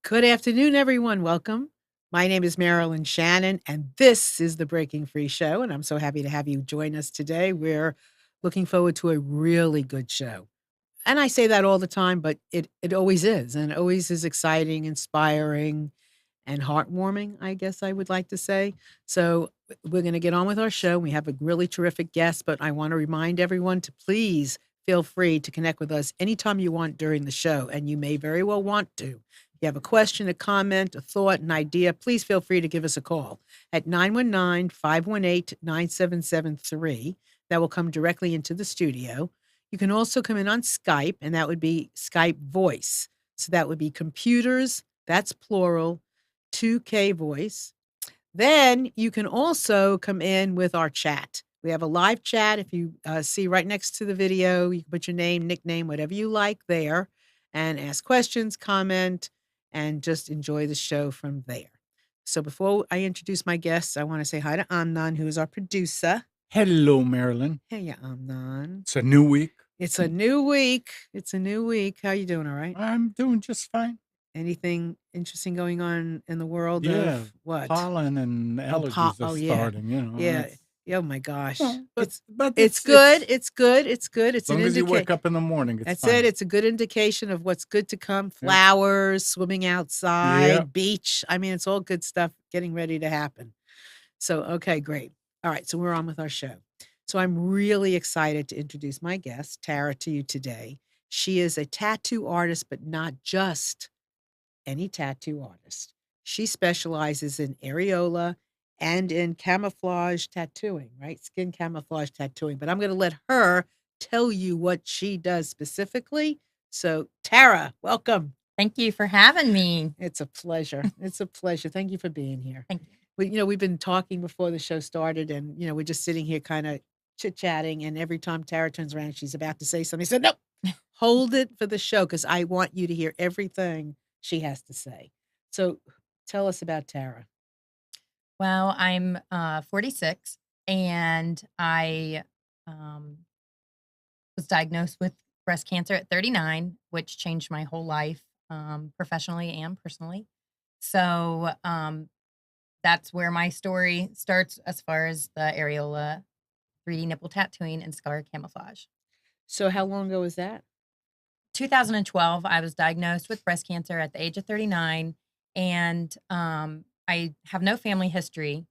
Good afternoon, everyone. Welcome. My name is Marilyn Shannon, and this is the Breaking Free Show. And I'm so happy to have you join us today. We're looking forward to a really good show. And I say that all the time, but it always is, and it always is exciting, inspiring, and heartwarming, I guess I would like to say. So we're going to get on with our show. We have a really terrific guest, but I want to remind everyone to please feel free to connect with us anytime you want during the show, and you may very well want to. If you have a question, a comment, a thought, an idea, please feel free to give us a call at 919-518-9773. That will come directly into the studio. You can also come in on Skype, and that would be Skype voice. So that would be computers, that's plural, 2K voice. Then you can also come in with our chat. We have a live chat. If you see right next to the video, you can put your name, nickname, whatever you like there, and ask questions, comment, and just enjoy the show from there. So before I introduce my guests, I want to say hi to Amnon, who is our producer. Hello, Marilyn. Hey, Amnon. It's a new week. It's a new week. It's a new week. How you doing? All right? I'm doing just fine. Anything interesting going on in the world Yeah, of what? pollen and allergies are Yeah. starting, Yeah. that's Oh my gosh. well, but It's good. It's good. It's good. It's as an long as you wake indication. up in the morning, it's That's fine. it. It's a good indication of what's good to come. Yep. Flowers, swimming outside, Yep. beach. I mean, it's all good stuff getting ready to happen. So, okay, great. All right, so we're on with our show. So I'm really excited to introduce my guest, Tara, to you today. She is a tattoo artist, but not just any tattoo artist. She specializes in areola and in camouflage tattooing, right? Skin camouflage tattooing. But I'm going to let her tell you what she does specifically. So, Tara, welcome. Thank you for having me. It's a pleasure. It's a pleasure. Thank you for being here. Thank you. We've been talking before the show started, and we're just sitting here kind of chit chatting. And every time Tara turns around, she's about to say something. I said, "Nope, hold it for the show because I want you to hear everything she has to say." So, tell us about Tara. Well, I'm 46, and I was diagnosed with breast cancer at 39, which changed my whole life, professionally and personally. So that's where my story starts as far as the areola, 3D nipple tattooing, and scar camouflage. So, how long ago was that? 2012, I was diagnosed with breast cancer at the age of 39, and I have no family history.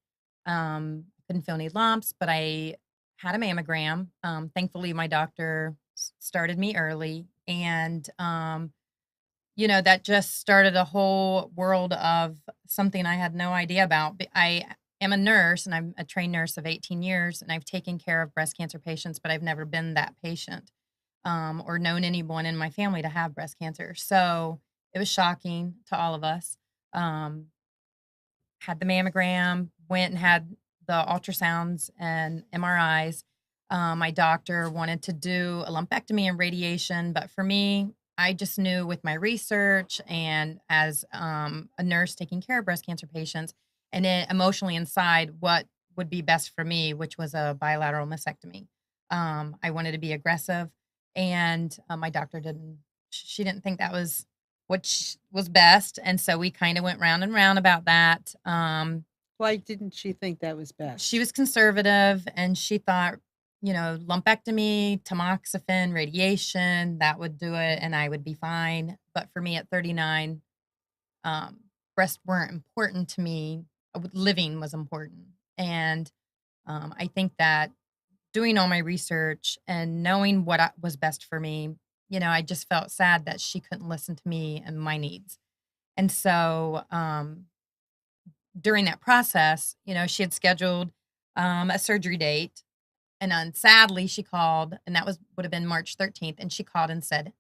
Couldn't feel any lumps, but I had a mammogram. Thankfully, my doctor started me early, and that just started a whole world of something I had no idea about. I am a nurse, and I'm a trained nurse of 18 years, and I've taken care of breast cancer patients, but I've never been that patient. Or known anyone in my family to have breast cancer. So it was shocking to all of us. Had the mammogram, went and had the ultrasounds and MRIs. My doctor wanted to do a lumpectomy and radiation, but for me, I just knew with my research and as a nurse taking care of breast cancer patients, and then emotionally inside what would be best for me, which was a bilateral mastectomy. I wanted to be aggressive, and my doctor she didn't think that was what was best, and so we kind of went round and round about that. Why didn't she think that was best? She was conservative, and she thought, lumpectomy, tamoxifen, radiation, that would do it, and I would be fine. But for me at 39, breasts weren't important to me. Living was important, and I think that doing all my research and knowing what was best for me, I just felt sad that she couldn't listen to me and my needs. And so during that process, she had scheduled a surgery date. And then sadly, she called, and that would have been March 13th. And she called and said,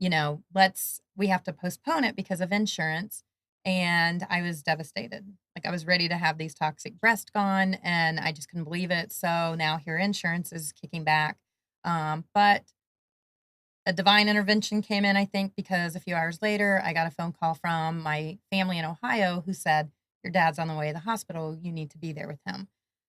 we have to postpone it because of insurance. And I was devastated. Like, I was ready to have these toxic breasts gone, and I just couldn't believe it. So now here insurance is kicking back. But a divine intervention came in, I think, because a few hours later, I got a phone call from my family in Ohio who said, "Your dad's on the way to the hospital. You need to be there with him."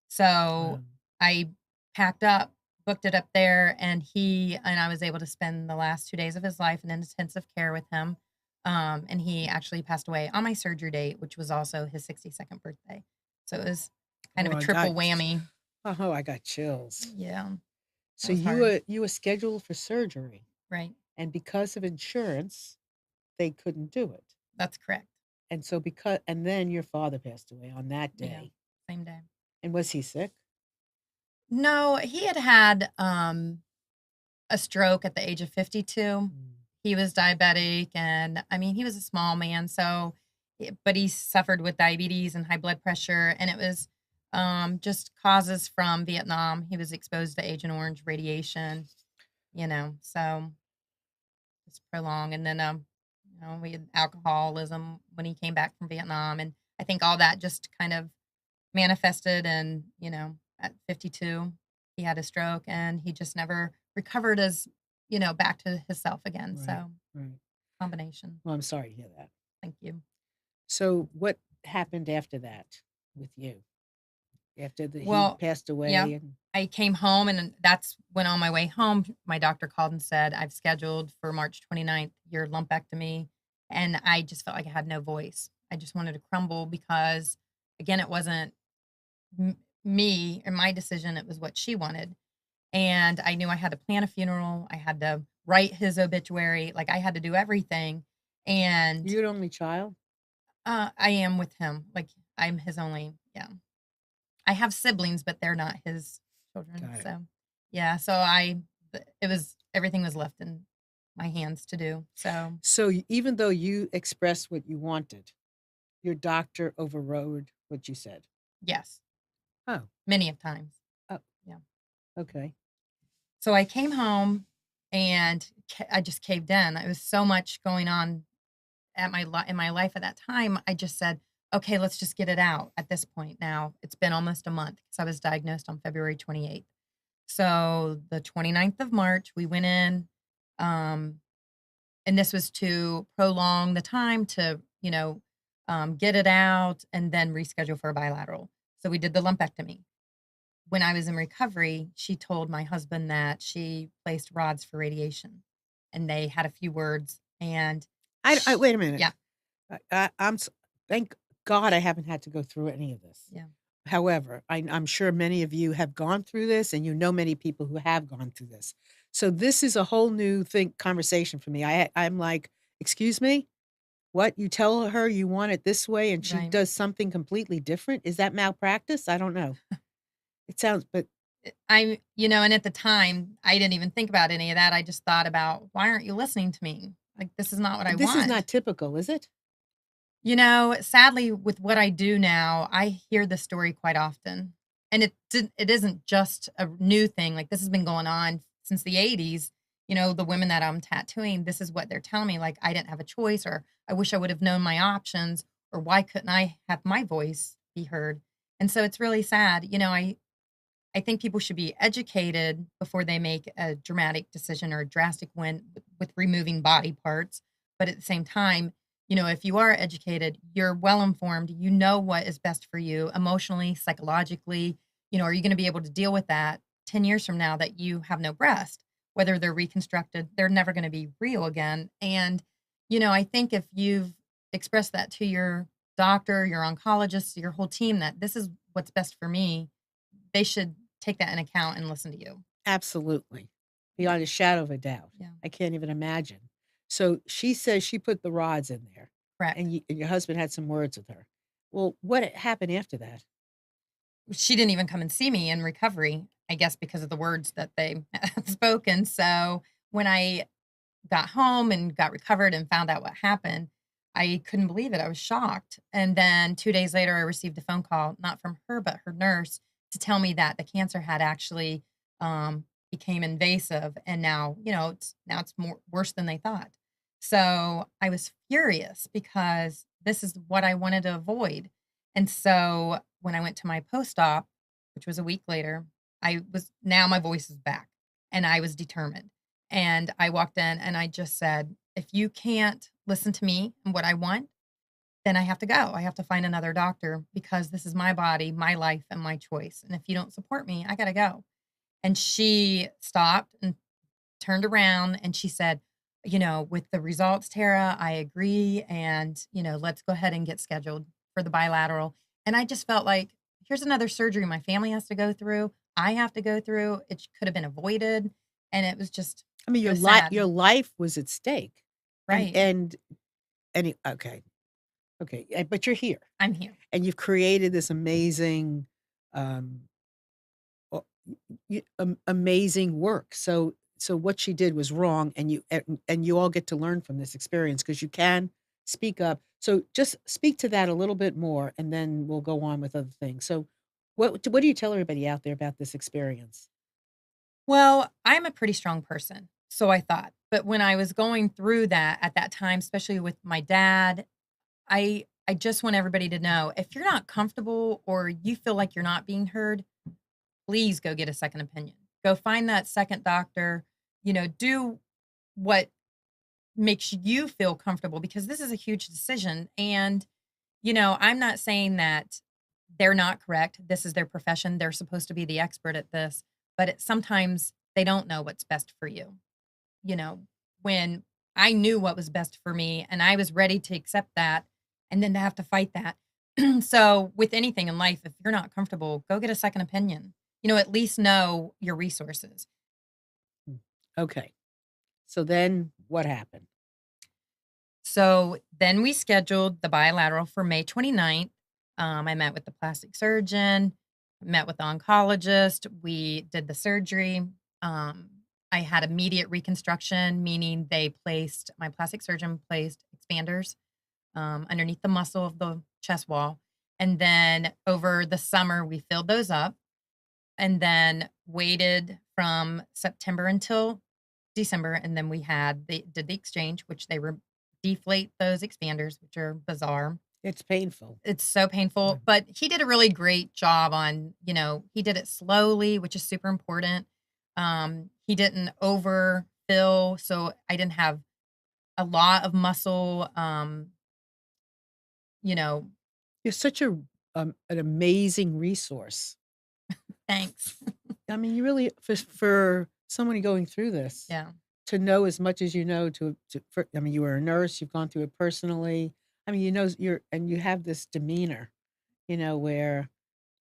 So I packed up, booked it up there, and I was able to spend the last 2 days of his life in intensive care with him. And he actually passed away on my surgery date, which was also his 62nd birthday. So it was kind Oh, of a I triple got whammy. oh, I got chills. Yeah, that So was hard. you were scheduled for surgery, Right. and because of insurance, they couldn't do it. That's correct. And so and then your father passed away on that Yeah. day. Same day. And was he sick? No, he had a stroke at the age of 52. Mm. He was diabetic, and I mean, he was a small man, but he suffered with diabetes and high blood pressure, and it was just causes from Vietnam. He was exposed to Agent Orange radiation, so it's prolonged. And then, we had alcoholism when he came back from Vietnam, and I think all that just kind of manifested. And at 52, he had a stroke, and he just never recovered as back to himself again. Right, So right. combination. Well, I'm sorry to hear that. Thank you. So what happened after that with you? After he Well, passed yeah, away and I came home, and that's when on my way home, my doctor called and said, I've scheduled for March 29th your lumpectomy. And I just felt like I had no voice. I just wanted to crumble because, again, it wasn't me and my decision, it was what she wanted. And I knew I had to plan a funeral, I had to write his obituary, like, I had to do everything. And you're the only child? I am with him, like, I'm his only, yeah. I have siblings, but they're not his children. Got it. So, yeah, it was everything was left in my hands to do. So, So even though you expressed what you wanted, your doctor overrode what you said? yes, Oh, many of times. oh, Yeah. okay. So I came home, and I just caved in. It was so much going on in my life at that time. I just said, "Okay, let's just get it out at this point now." It's been almost a month because I was diagnosed on February 28th. So the 29th of March, we went in, um, and this was to prolong the time to, get it out and then reschedule for a bilateral. So we did the lumpectomy. When I was in recovery, she told my husband that she placed rods for radiation, and they had a few words. And I wait a minute. yeah, Thank God I haven't had to go through any of this. yeah, However, I'm sure many of you have gone through this, and you know many people who have gone through this. So this is a whole new conversation for me. I'm like, excuse me, what? You tell her you want it this way, and she right. does something completely different. Is that malpractice? I don't know. It sounds, but And at the time, I didn't even think about any of that. I just thought about, why aren't you listening to me? Like, this is not what I this is want. not typical, is it? Sadly, with what I do now, I hear this story quite often. And it isn't just a new thing. Like, this has been going on since the 80s. The women that I'm tattooing, this is what they're telling me. Like, I didn't have a choice, or I wish I would have known my options, or why couldn't I have my voice be heard? And so it's really sad. I think people should be educated before they make a dramatic decision or a drastic one with removing body parts. But at the same time, if you are educated, you're well informed, you know what is best for you emotionally, psychologically. Are you going to be able to deal with that 10 years from now that you have no breast? Whether they're reconstructed, they're never going to be real again. And, I think if you've expressed that to your doctor, your oncologist, your whole team, that this is what's best for me, they should take that in account and listen to you. Absolutely. Beyond a shadow of a doubt. Yeah. I can't even imagine. So she says she put the rods in there, Correct. and your husband had some words with her. Well, what happened after that? She didn't even come and see me in recovery, I guess because of the words that they had spoken. So when I got home and got recovered and found out what happened, I couldn't believe it. I was shocked. And then 2 days later, I received a phone call, not from her, but her nurse, to tell me that the cancer had actually became invasive. And now, it's more worse than they thought. So I was furious because this is what I wanted to avoid. And so when I went to my post-op, which was a week later, now my voice is back, and I was determined. And I walked in and I just said, if you can't listen to me and what I want, then I have to go. I have to find another doctor because this is my body, my life, and my choice. And if you don't support me, I got to go. And she stopped and turned around and she said, with the results, Tara, I agree. And, let's go ahead and get scheduled for the bilateral. And I just felt like, here's another surgery my family has to go through. I have to go through. It could have been avoided. And it was just, I mean, it was sad. your life was at stake. Right. Okay. Okay, but you're here, I'm here. and you've created this amazing, um, amazing work. So what she did was wrong, and you all get to learn from this experience because you can speak up. So just speak to that a little bit more, and then we'll go on with other things. So, what do you tell everybody out there about this experience? Well, I'm a pretty strong person, so I thought. But when I was going through that at that time, especially with my dad, I just want everybody to know, if you're not comfortable or you feel like you're not being heard, please go get a second opinion. Go find that second doctor, do what makes you feel comfortable, because this is a huge decision. And, I'm not saying that they're not correct. This is their profession. They're supposed to be the expert at this, but sometimes they don't know what's best for you. You know, when I knew what was best for me and I was ready to accept that, and then to have to fight that. So, with anything in life, if you're not comfortable, go get a second opinion. At least know your resources. Mm. Okay. So then what happened? So then we scheduled the bilateral for May 29th. I met with the plastic surgeon, met with the oncologist. We did the surgery. I had immediate reconstruction, meaning my plastic surgeon placed expanders underneath the muscle of the chest wall. And then over the summer, we filled those up and then waited from September until December. And then they did the exchange, which they were deflate those expanders, which are bizarre. It's painful. It's so painful, but he did a really great job on, he did it slowly, which is super important. He didn't overfill, so I didn't have a lot of muscle. You know, You're such an amazing resource. Thanks. I mean, you really for someone going through this, Yeah. to know as much as you know I mean, you were a nurse, you've gone through it personally. I mean, you have this demeanor, where,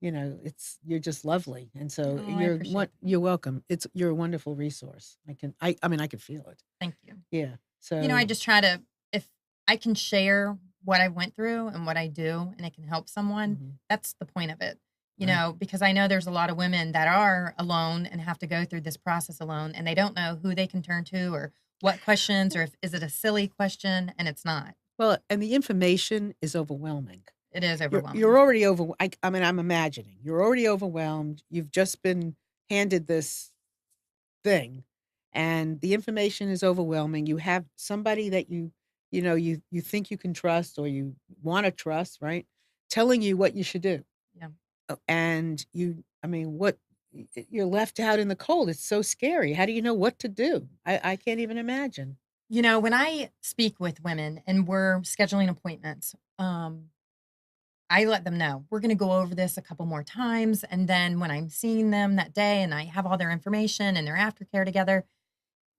you're just lovely. And so Oh, I appreciate it. you're welcome. You're a wonderful resource. I mean, I can feel it. Thank you. Yeah. I So, just try to, if I can share what I went through and what I do and it can help someone, mhm, that's the point of it. right. Because I know there's a lot of women that are alone and have to go through this process alone, and they don't know who they can turn to or what questions, or is it a silly question, and it's not. Well, and the information is overwhelming. It is You're overwhelming. already I mean, I'm imagining. You're already overwhelmed. You've just been handed this thing, and the information is overwhelming. You have somebody that you think you can trust or you wanna trust, right? Telling you what you should do. Yeah. And I mean, you're left out in the cold. It's so scary. How do you know what to do? I can't even imagine. When I speak with women and we're scheduling appointments, I let them know we're going to go over this a couple more times. And then when I'm seeing them that day and I have all their information and their aftercare together,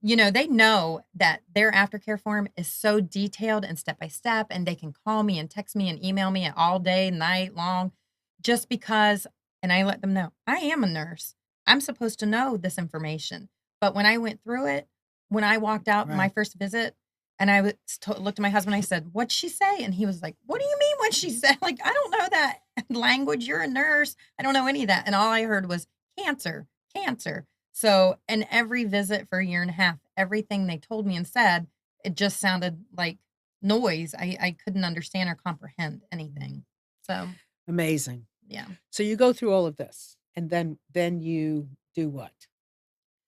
they know that their aftercare form is so detailed and step by step, and they can call me and text me and email me all day, night long, just because. And I let them know I am a nurse. I'm supposed to know this information. But when I went through it, when I walked out my Right. first visit, and looked at my husband, I said, "What'd she say?" And he was like, "What do you mean what she said? Like, I don't know that language. You're a nurse. I don't know any of that." And all I heard was cancer, cancer. So, in every visit for a year and a half, everything they told me and said, it just sounded like noise. I couldn't understand or comprehend anything. So, Amazing. yeah. So you go through all of this, and then you do what?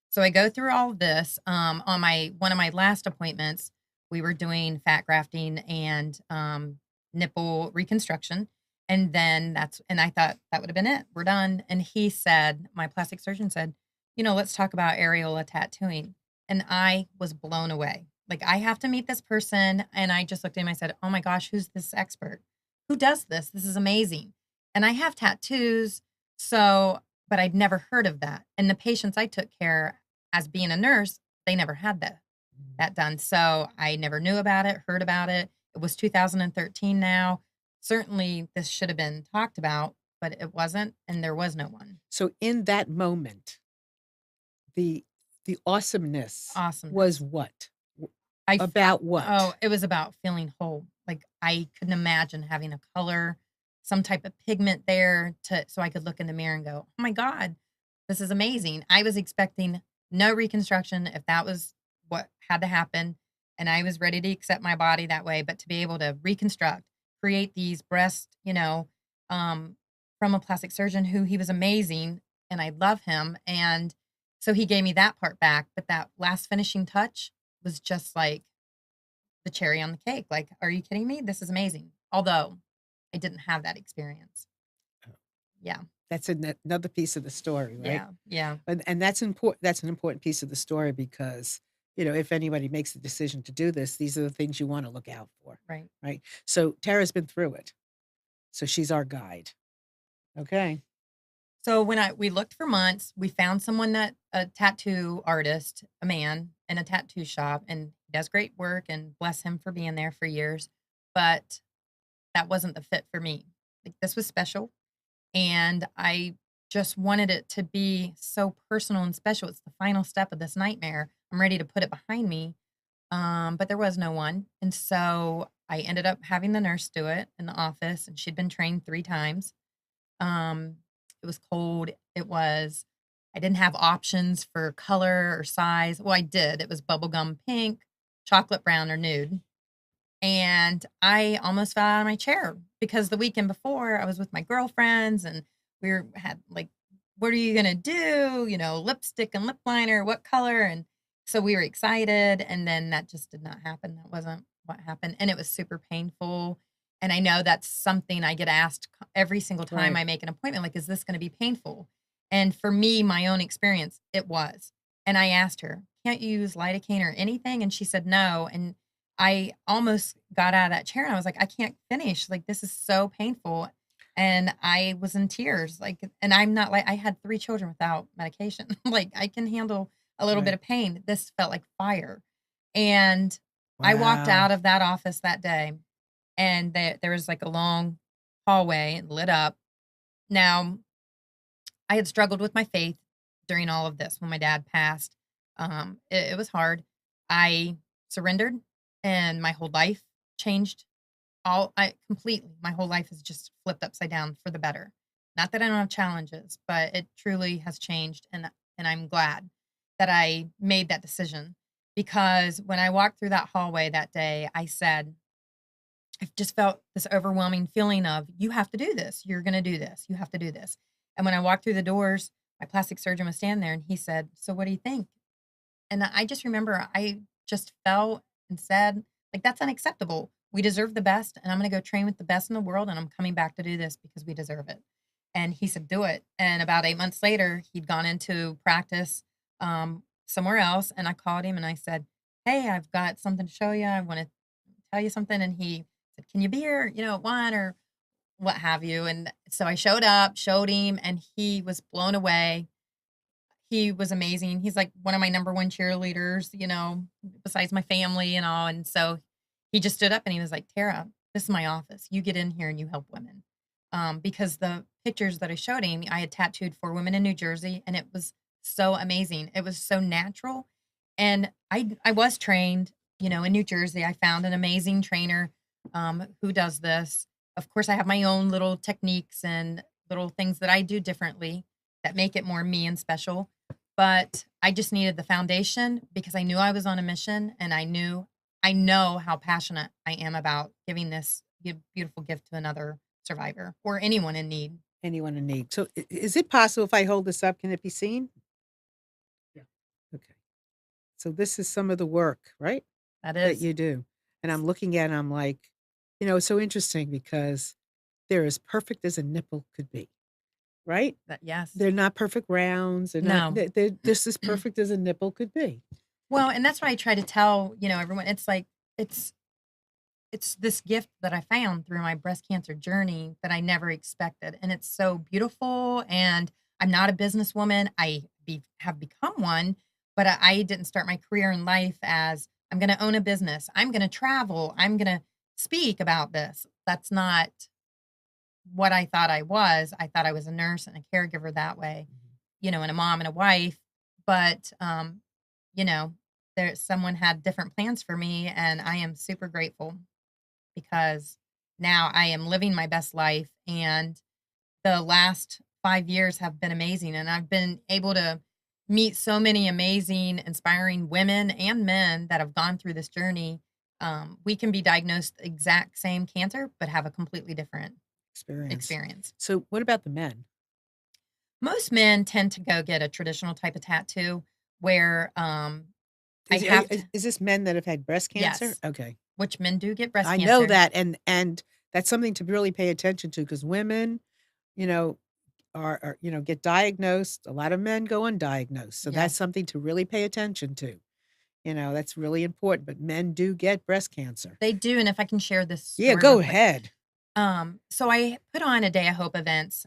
So I go through all of this. On my one of my last appointments, we were doing fat grafting and nipple reconstruction, and then and I thought that would have been it. We're done. And my plastic surgeon said, let's talk about areola tattooing, and I was blown away. Like, I have to meet this person, and I just looked at him. I said, "Oh my gosh, who's this expert? Who does this? This is amazing." And I have tattoos, so but I'd never heard of that. And the patients I took care as being a nurse, they never had that. that done. So I never knew about it, heard about it. It was 2013 now. Certainly this should have been talked about, but it wasn't, and there was no one. So in that moment, the the awesomeness was Awesomeness. what? I f About what? Oh, it was about feeling whole. Like, I couldn't imagine having a color, some type of pigment there to so I could look in the mirror and go, "Oh my god, this is amazing." I was expecting no reconstruction if that was what had to happen, and I was ready to accept my body that way, but to be able to reconstruct, create these breasts, um, from a plastic surgeon who he was amazing, and I love him, and so he gave me that part back, but that last finishing touch was just like the cherry on the cake. Like, are you kidding me? This is amazing. Although I didn't have that experience. Oh, Yeah. that's another piece of the story, right? Yeah. Yeah. And that's important. That's an important piece of the story because, if anybody makes the decision to do this, these are the things you want to look out for, Right. right? So Tara's been through it. So she's our guide. Okay. So when we looked for months, we found someone that a tattoo artist, a man in a tattoo shop, and he does great work and bless him for being there for years. But that wasn't the fit for me. Like this was special. And I just wanted it to be so personal and special. It's the final step of this nightmare. I'm ready to put it behind me. But there was no one. And so I ended up having the nurse do it in the office, and she'd been trained 3 times. Um, it was cold. I didn't have options for color or size. Well, I did. It was bubblegum pink, chocolate brown, or nude. And I almost fell out of my chair because the weekend before I was with my girlfriends and had like, what are you gonna do? Lipstick and lip liner, what color? And so we were excited. And then that just did not happen. That wasn't what happened. And it was super painful. And I know that's something I get asked every single time Right. I make an appointment, like, is this gonna be painful? And for me, my own experience, it was. And I asked her, can't you use lidocaine or anything? And she said no. And I almost got out of that chair and I was like, I can't finish. Like, this is so painful. And I was in tears. Like, and I'm not like, I had 3 children without medication. Like, I can handle a little bit Right. of pain. This felt like fire. And I walked Wow. out of that office that day, and there was like a long hallway lit up. Now, I had struggled with my faith during all of this when my dad passed. It was hard. I surrendered, and my whole life changed. I completely, my whole life has just flipped upside down for the better. Not that I don't have challenges, but it truly has changed, and I'm glad that I made that decision because when I walked through that hallway that day, I said, I've just felt this overwhelming feeling of, you have to do this. You're going to do this. You have to do this. And when I walked through the doors, my plastic surgeon was standing there and he said, so what do you think? And I just remember I just felt and said, like, that's unacceptable. We deserve the best. And I'm going to go train with the best in the world. And I'm coming back to do this because we deserve it. And he said, do it. And about 8 months later, he'd gone into practice somewhere else. And I called him and I said, hey, I've got something to show you. I want to tell you something. And he said, can you be here, at 1 or what have you? And so I showed up, showed him, and he was blown away. He was amazing. He's like one of my number one cheerleaders, besides my family and all. And so he just stood up and he was like, Tara, this is my office. You get in here and you help women. Because the pictures that I showed him, I had tattooed 4 women in New Jersey, and it was so amazing. It was so natural. And I was trained, in New Jersey. I found an amazing trainer who does this. Of course, I have my own little techniques and little things that I do differently that make it more me and special. But I just needed the foundation because I knew I was on a mission, and I know how passionate I am about giving this beautiful gift to another survivor or anyone in need. Anyone in need. So is it possible if I hold this up, can it be seen? Yeah. Okay. So this is some of the work, right? That That is you do. And I'm looking at it, I'm like, it's so interesting because they're as perfect as a nipple could be, right? that. Yes. They're not perfect rounds. They're not, No. they're just as perfect as a nipple could be. Well, and that's what I try to tell, everyone. It's like it's it's this gift that I found through my breast cancer journey that I never expected. And it's so beautiful. And I'm not a businesswoman. Have become one, but I didn't start my career in life as I'm going to own a business. I'm going to travel. I'm going to speak about this. That's not what I thought I was. I thought I was a nurse and a caregiver that way, and a mom and a wife. But, you know, someone had different plans for me, and I am super grateful because now I am living my best life. And the last 5 years have been amazing. And I've been able to meet so many amazing, inspiring women and men that have gone through this journey. We can be diagnosed the exact same cancer, but have a completely different experience. So what about the men? Most men tend to go get a traditional type of tattoo where is this men that have had breast cancer? Yes. Okay. Which men do get breast I cancer. know that, and that's something to really pay attention to because women, are get diagnosed. A lot of men go undiagnosed, so that's Yes. something to really pay attention to. That's really important. But men do get breast cancer. They do, and if I can share this story Yeah, go real quick. ahead. So I put on a Day of Hope events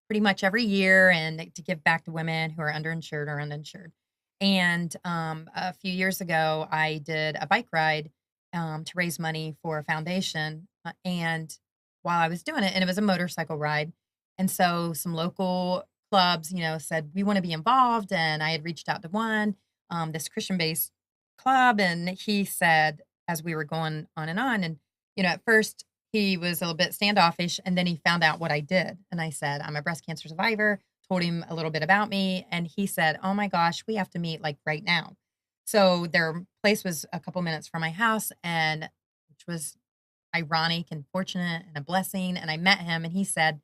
pretty much every year and to give back to women who are underinsured or uninsured. And a few years ago, I did a bike ride to raise money for a foundation. And while I was doing it, and it was a motorcycle ride, and so some local clubs, said we want to be involved. And I had reached out to one, this Christian-based club, and he said, as we were going on, and at first he was a little bit standoffish, and then he found out what I did. And I said, I'm a breast cancer survivor, told him a little bit about me. And he said, oh my gosh, we have to meet like right now. So their place was a couple minutes from my house, and which was ironic and fortunate and a blessing. And I met him, and he said,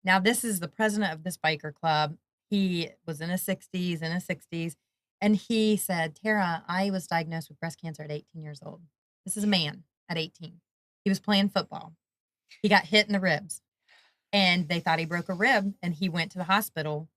now this is the president of this biker club. He was in his 60s. And he said, Tara, I was diagnosed with breast cancer at 18 years old. This is a man at 18. He was playing football. He got hit in the ribs, and they thought he broke a rib, and he went to the hospital,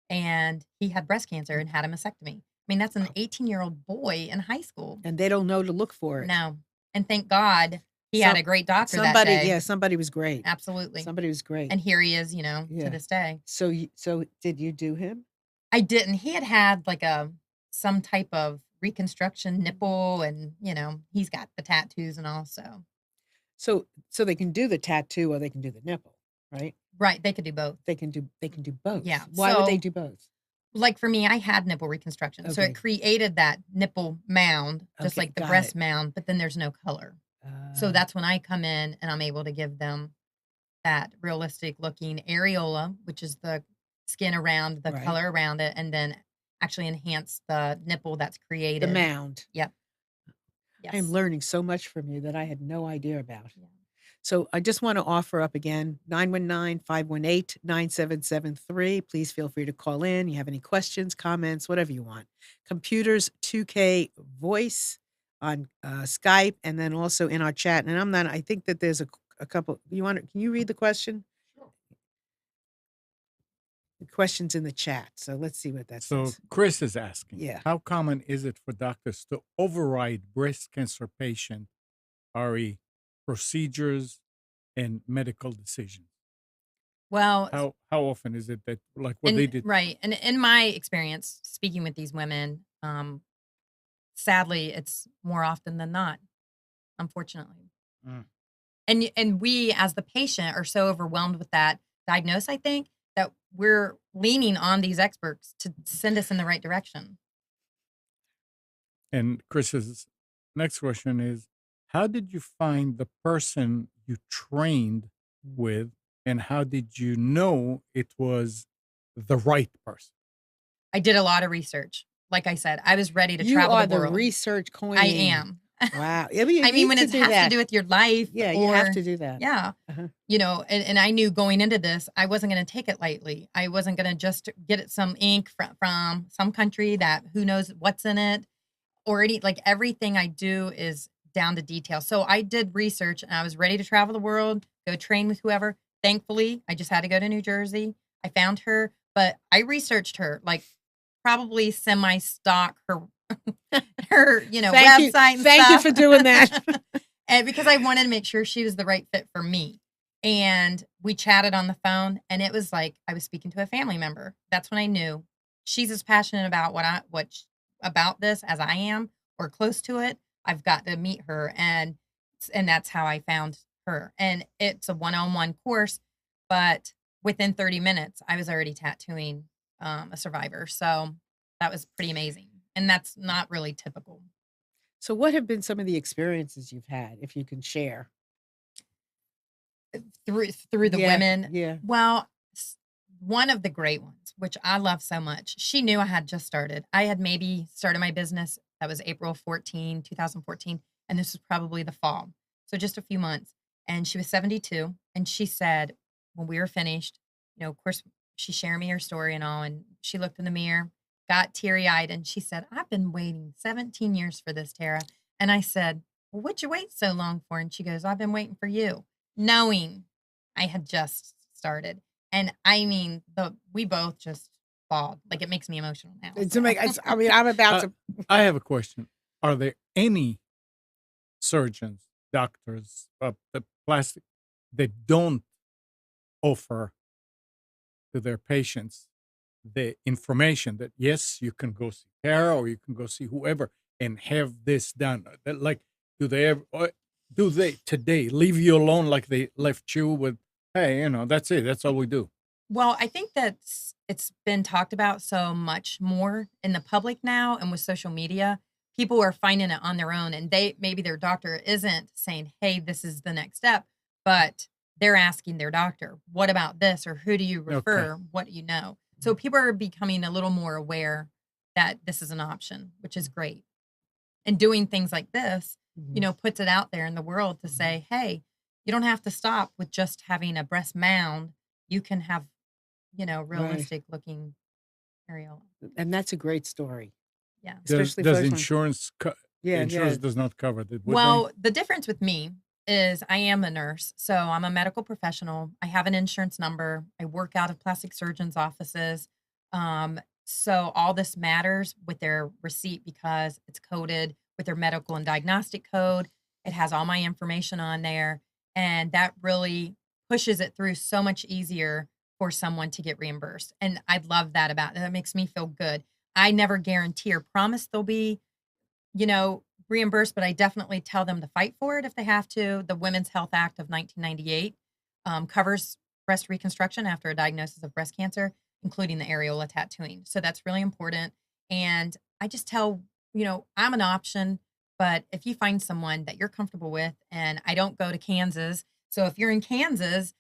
and he had breast cancer and had a mastectomy. I mean, that's an 18-year-old boy in high school. And they don't know to look for it. No. And thank God he had a great doctor that day. Yeah, somebody was great. Absolutely. Somebody was great. And here he is, to this day. So did you do him? I didn't. He had like some type of reconstruction nipple, and, he's got the tattoos and all, so. So they can do the tattoo or they can do the nipple, right? Right, they could do both. They can do both. Yeah. Why would they do both? Like for me, I had nipple reconstruction. So Okay. it created that nipple mound, just Okay, like the got breast it. mound, but then there's no color. So that's when I come in and I'm able to give them that realistic looking areola, which is the skin around the Right. color around it, and then actually enhance the nipple that's created. The mound. Yep. Yes. I'm learning so much from you that I had no idea about. Yeah. So I just want to offer up again, 919-518-9773. Please feel free to call in. You have any questions, comments, whatever you want. Computers 2K Voice on Skype, and then also in our chat. And I think that there's a couple. Can you read the question? Sure. The question's in the chat. So let's see what that So says. Chris is asking, Yeah. how common is it for doctors to override breast cancer patient RE procedures and medical decisions? Well, How often is it that like what they did? Right. And in my experience, speaking with these women, sadly, it's more often than not, unfortunately. Mm. And we, as the patient, are so overwhelmed with that diagnosis, I think, that we're leaning on these experts to send us in the right direction. And Chris's next question is, how did you find the person you trained with, and how did you know it was the right person? I did a lot of research. Like I said, I was ready to You travel are the the world. research queen. I am. Wow. I mean, when it has to do with your life. Yeah, you have to do that. Yeah. Uh-huh. And I knew going into this, I wasn't going to take it lightly. I wasn't going to just get it some ink from some country that who knows what's in it, or everything I do is down to detail. So I did research, and I was ready to travel the world, go train with whoever. Thankfully, I just had to go to New Jersey. I found her, but I researched her, like probably semi-stalk her website and Thank you stuff. for doing that. And because I wanted to make sure she was the right fit for me. And we chatted on the phone, and it was like I was speaking to a family member. That's when I knew she's as passionate about what about this as I am or close to it, I've got to meet her. And that's how I found her. And it's a one-on-one course, but within 30 minutes, I was already tattooing a survivor. So that was pretty amazing. And that's not really typical. So what have been some of the experiences you've had, if you can share? Through the Yeah, women. yeah. Well, one of the great ones, which I love so much, she knew I had just started. I had maybe started my business. That was April 14, 2014. And this was probably the fall. So just a few months. And she was 72. And she said, when we were finished, of course, she shared me her story and all. And she looked in the mirror, got teary eyed, and she said, I've been waiting 17 years for this, Tara. And I said, well, what'd you wait so long for? And she goes, I've been waiting for you, knowing I had just started. And I mean, we both just bawled. Like, it makes me emotional now. To make, I mean, I'm about to. I have a question. Are there any surgeons, doctors, the plastic, that don't offer to their patients the information that, yes, you can go see Tara or you can go see whoever and have this done? Like, do they ever, or do they today leave you alone like they left you with, hey, that's it, that's all we do? Well, I think that it's been talked about so much more in the public now, and with social media, people are finding it on their own, and maybe their doctor isn't saying, "Hey, this is the next step," but they're asking their doctor, "What about this?" or "Who do you Okay. refer? What do you know?" So people are becoming a little more aware that this is an option, which is great. And doing things like this, puts it out there in the world to say, "Hey, you don't have to stop with just having a breast mound. You can have Right. realistic looking areola." And that's a great story, Yeah. especially Does for someone. insurance Yeah, insurance yeah. does not cover it, would they? Well, the difference with me is I am a nurse, so I'm a medical professional. I have an insurance number. I work out of plastic surgeons' offices. So all this matters with their receipt because it's coded with their medical and diagnostic code. It has all my information on there, and that really pushes it through so much easier for someone to get reimbursed. And I love that about it. That makes me feel good. I never guarantee or promise they'll be reimbursed, but I definitely tell them to fight for it if they have to. The Women's Health Act of 1998 covers breast reconstruction after a diagnosis of breast cancer, including the areola tattooing. So that's really important. And I just tell, I'm an option, but if you find someone that you're comfortable with, and I don't go to Kansas. So if you're in Kansas,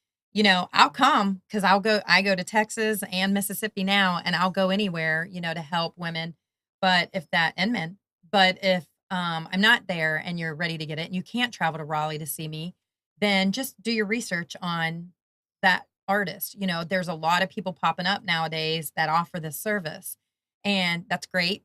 I'll come because I go to Texas and Mississippi now, and I'll go anywhere, to help women. But if that, and men, but if I'm not there and you're ready to get it and you can't travel to Raleigh to see me, then just do your research on that artist. There's a lot of people popping up nowadays that offer this service, and that's great.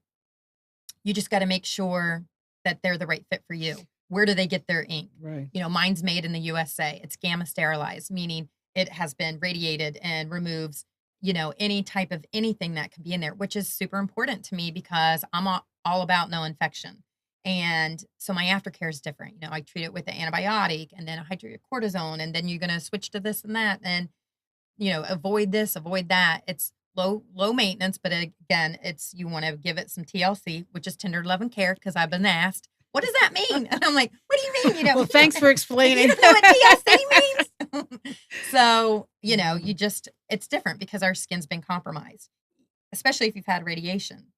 You just got to make sure that they're the right fit for you. Where do they get their ink? Right. Mine's made in the USA. It's gamma sterilized, meaning it has been radiated and removes, any type of anything that could be in there, which is super important to me because I'm all about no infection. And so my aftercare is different. I treat it with the antibiotic and then a hydrocortisone, and then you're going to switch to this and that. And, avoid this, avoid that. It's low maintenance, but again, you want to give it some TLC, which is tender love and care, because I've been asked, what does that mean? And I'm like, what do you mean? Well, thanks for explaining. You don't know what TLC means? So, it's different because our skin's been compromised, especially if you've had radiation,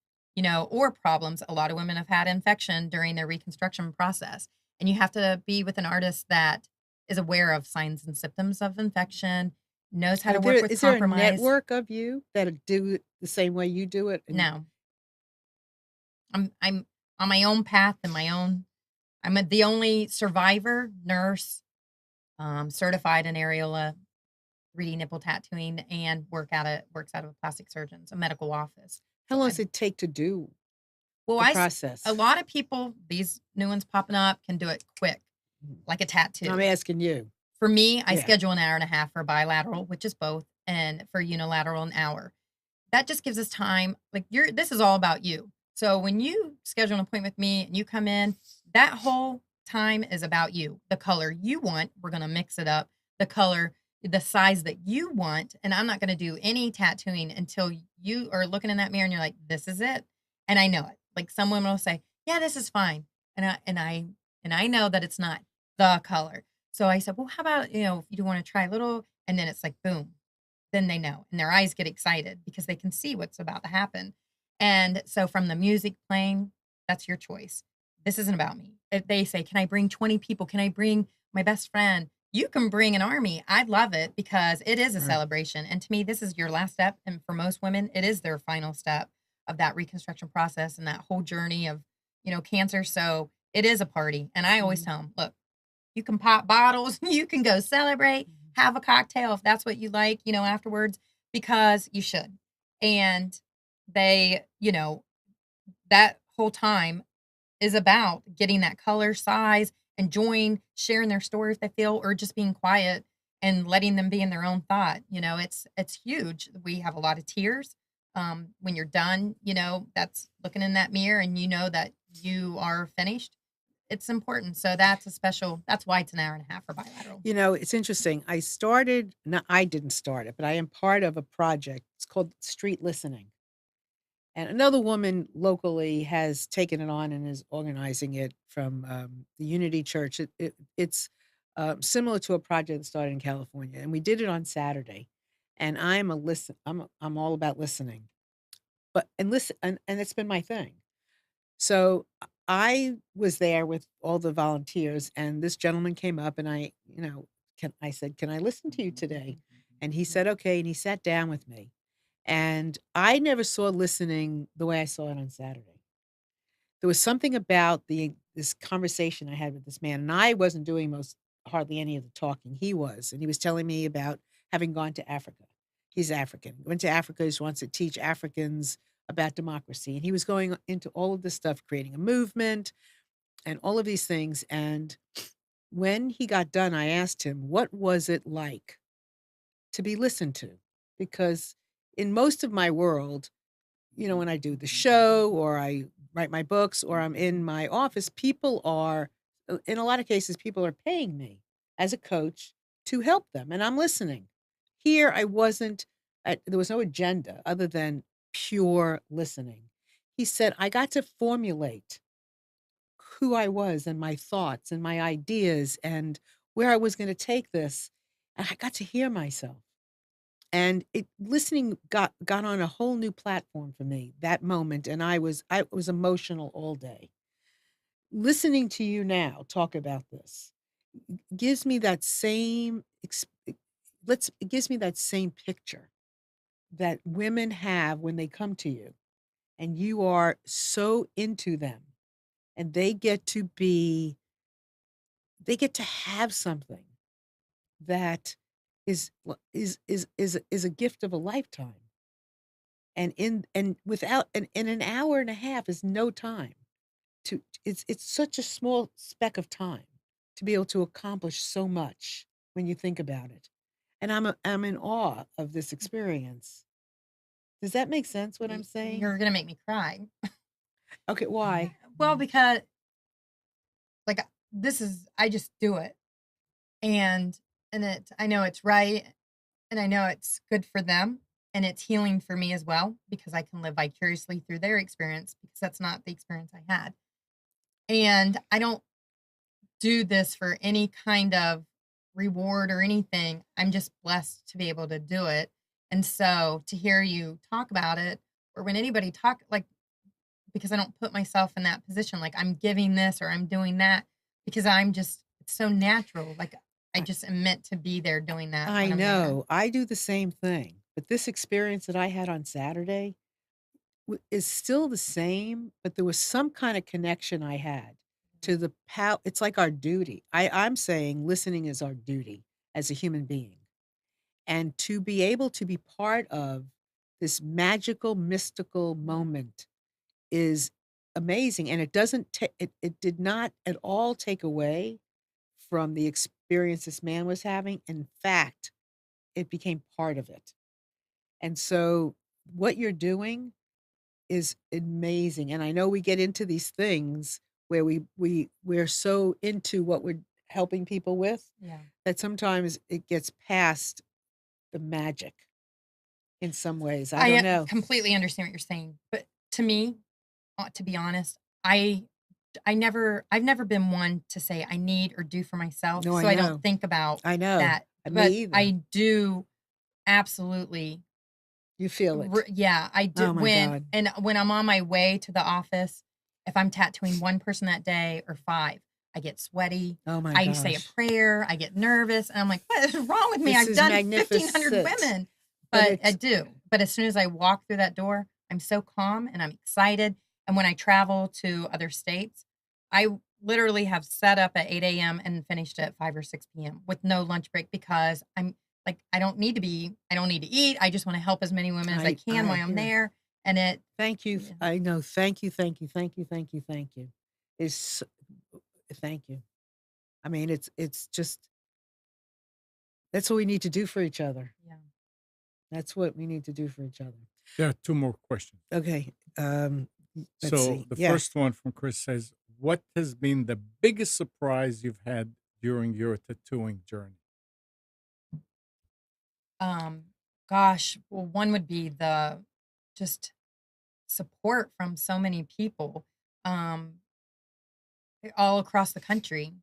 or problems. A lot of women have had infection during their reconstruction process. And you have to be with an artist that is aware of signs and symptoms of infection, knows how to work with Is there a compromise. network of you that do it the same way you do it? No. I'm on my own path and my own. I'm the only survivor nurse, certified in areola 3D nipple tattooing, and works out of a plastic surgeon's, a medical office. How long does it take to do Well, the process? a lot of people, these new ones popping up, can do it quick, like a tattoo. I'm asking you. For me, I Yeah. schedule an hour and a half for bilateral, which is both, and for unilateral, an hour. That just gives us time. Like, this is all about you. So when you schedule an appointment with me and you come in, that whole time is about you. The color you want, we're going to mix it up. The color, the size that you want, and I'm not going to do any tattooing until you are looking in that mirror and you're like, this is it. And I know it. Like some women will say, "Yeah, this is fine," and I know that it's not the color. So I said, "Well, how about if you want to try a little?" And then it's like, boom, then they know, and their eyes get excited because they can see what's about to happen. And so from the music playing, that's your choice. This isn't about me. If they say, "Can I bring 20 people? Can I bring my best friend?" You can bring an army. I love it because it is a Right. celebration. And to me, this is your last step. And for most women, it is their final step of that reconstruction process and that whole journey of, cancer. So it is a party. And I always Mhm. tell them, look, you can pop bottles, you can go celebrate, Mhm. have a cocktail if that's what you like, afterwards, because you should. And they, that whole time is about getting that color, size, enjoying sharing their story if they feel, or just being quiet and letting them be in their own thought. It's huge. We have a lot of tears. When you're done, that's looking in that mirror and you know that you are finished. It's important. So that's why it's an hour and a half for bilateral. It's interesting. No, I didn't start it, but I am part of a project. It's called Street Listening. And another woman locally has taken it on and is organizing it from the Unity Church. It's similar to a project that started in California, and we did it on Saturday. And I'm a listen. I'm all about listening, but and listen, and it's been my thing. So I was there with all the volunteers, and this gentleman came up, and I said, "Can I listen to you today?" And he said, "Okay," and he sat down with me, and I never saw listening the way I saw it on Saturday. There was something about the this conversation I had with this man, and I wasn't doing most hardly any of the talking. He was, and he was telling me about having gone to Africa. He's African. Went to Africa. He wants to teach Africans about democracy, and he was going into all of this stuff, creating a movement and all of these things. And when he got done, I asked him, "What was it like to be listened to?" Because in most of my world, when I do the show or I write my books or I'm in my office, in a lot of cases, people are paying me as a coach to help them, and I'm listening. Here, I wasn't, there was no agenda other than pure listening. He said, I got to formulate who I was and my thoughts and my ideas and where I was going to take this. And I got to hear myself. And it listening got on a whole new platform for me that moment, and I was emotional all day. Listening to you now talk about this gives me that same it gives me that same picture that women have when they come to you, and you are so into them, and they get to have something that is a gift of a lifetime. And without and an hour and a half is no time to it's such a small speck of time to be able to accomplish so much when you think about it. And I'm in awe of this experience. Does that make sense what I'm saying? You're gonna make me cry. Okay, why? Well, because like this is I just do it, and I know it's right, and I know it's good for them, and it's healing for me as well because I can live vicariously through their experience because that's not the experience I had. And I don't do this for any kind of reward or anything. I'm just blessed to be able to do it. And so to hear you talk about it, or when anybody talk like because I don't put myself in that position, like I'm giving this or I'm doing that because it's so natural. Like I I just am meant to be there doing that I when I'm there. know. I do the same thing. But this experience that I had on Saturday is still the same, but there was some kind of connection I had to the pow it's like our duty. I'm saying listening is our duty as a human being. And to be able to be part of this magical, mystical moment is amazing, and it doesn't ta it did not at all take away from the experience this man was having. In fact, it became part of it. And so what you're doing is amazing, and I know we get into these things where we're so into what we're helping people with Yeah. that sometimes it gets past the magic in some ways. I don't know. Completely understand what you're saying. But to me, to be honest, I've never been one to say I need or do for myself, No, I so I don't know. think about I know. that, Me but either. I do absolutely You feel it. yeah, I do Oh my God. when I'm on my way to the office, if I'm tattooing one person that day or 5, I get sweaty, Oh my I say a gosh. prayer, I get nervous, and I'm like, "What is wrong with me? This I've is done 1,500 magnificent. women." But But I it's do. But as soon as I walk through that door, I'm so calm and I'm excited, and when I travel to other states, I literally have set up at 8 a.m. and finished at 5 or 6 p.m. with no lunch break because I'm like, I don't need to eat. I just wanna help as many women as I can I while I'm hear. there, and it Thank you. yeah, I know. Thank you. Thank you. Thank you. Thank you. Thank you. Is thank you. I mean, it's just that's what we need to do for each other. yeah. That's what we need to do for each other. There are two more questions. Okay. Let's So see. the Yeah. first one from Chris says, "What has been the biggest surprise you've had during your tattooing journey?" Um, gosh, well, one would be the just support from so many people, um, all across the country,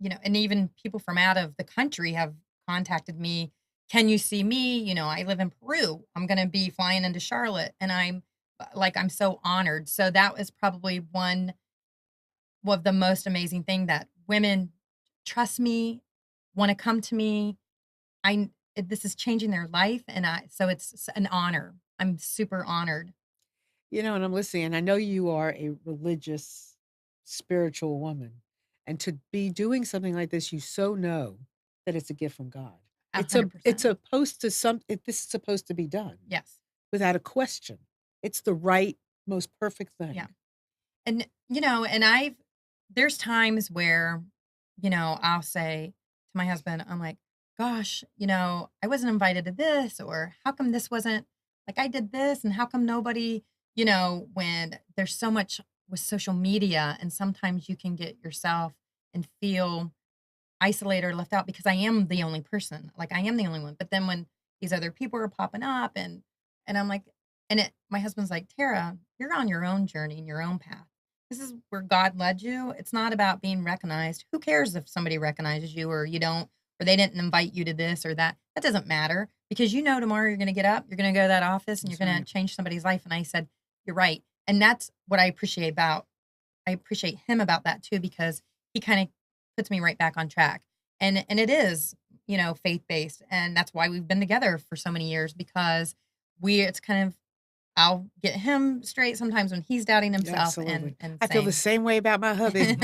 and even people from out of the country have contacted me. Can you see me? I live in Peru. I'm going to be flying into Charlotte, and I'm so honored. So that was probably one of the most amazing thing that women trust me, want to come to me. This is changing their life, and so it's an honor. I'm super honored. And I'm listening, and I know you are a religious, spiritual woman. And to be doing something like this, you so know that it's a gift from God. A It's 100%. supposed to this is supposed to be done Yes. without a question. It's the right, most perfect Yeah. thing. And, and there's times where, I'll say to my husband, I'm like, gosh, I wasn't invited to this, or how come this wasn't like I did this, and how come nobody, when there's so much with social media, and sometimes you can get yourself and feel isolated or left out because I am the only person. Like I am the only one. But then when these other people are popping up and I'm like, my husband's like, Tara, you're on your own journey and your own path. This is where God led you. It's not about being recognized. Who cares if somebody recognizes you or you don't, or they didn't invite you to this or that? That doesn't matter because tomorrow you're going to get up, you're going to go to that office and you're That's going right. to change somebody's life. And I said, you're right. And that's what I appreciate him about that too, because he kind of puts me right back on track. And it is, faith-based. And that's why we've been together for so many years because it's kind of I'll get him straight sometimes when he's doubting himself and Absolutely. and I feel the saying same way about my hubby.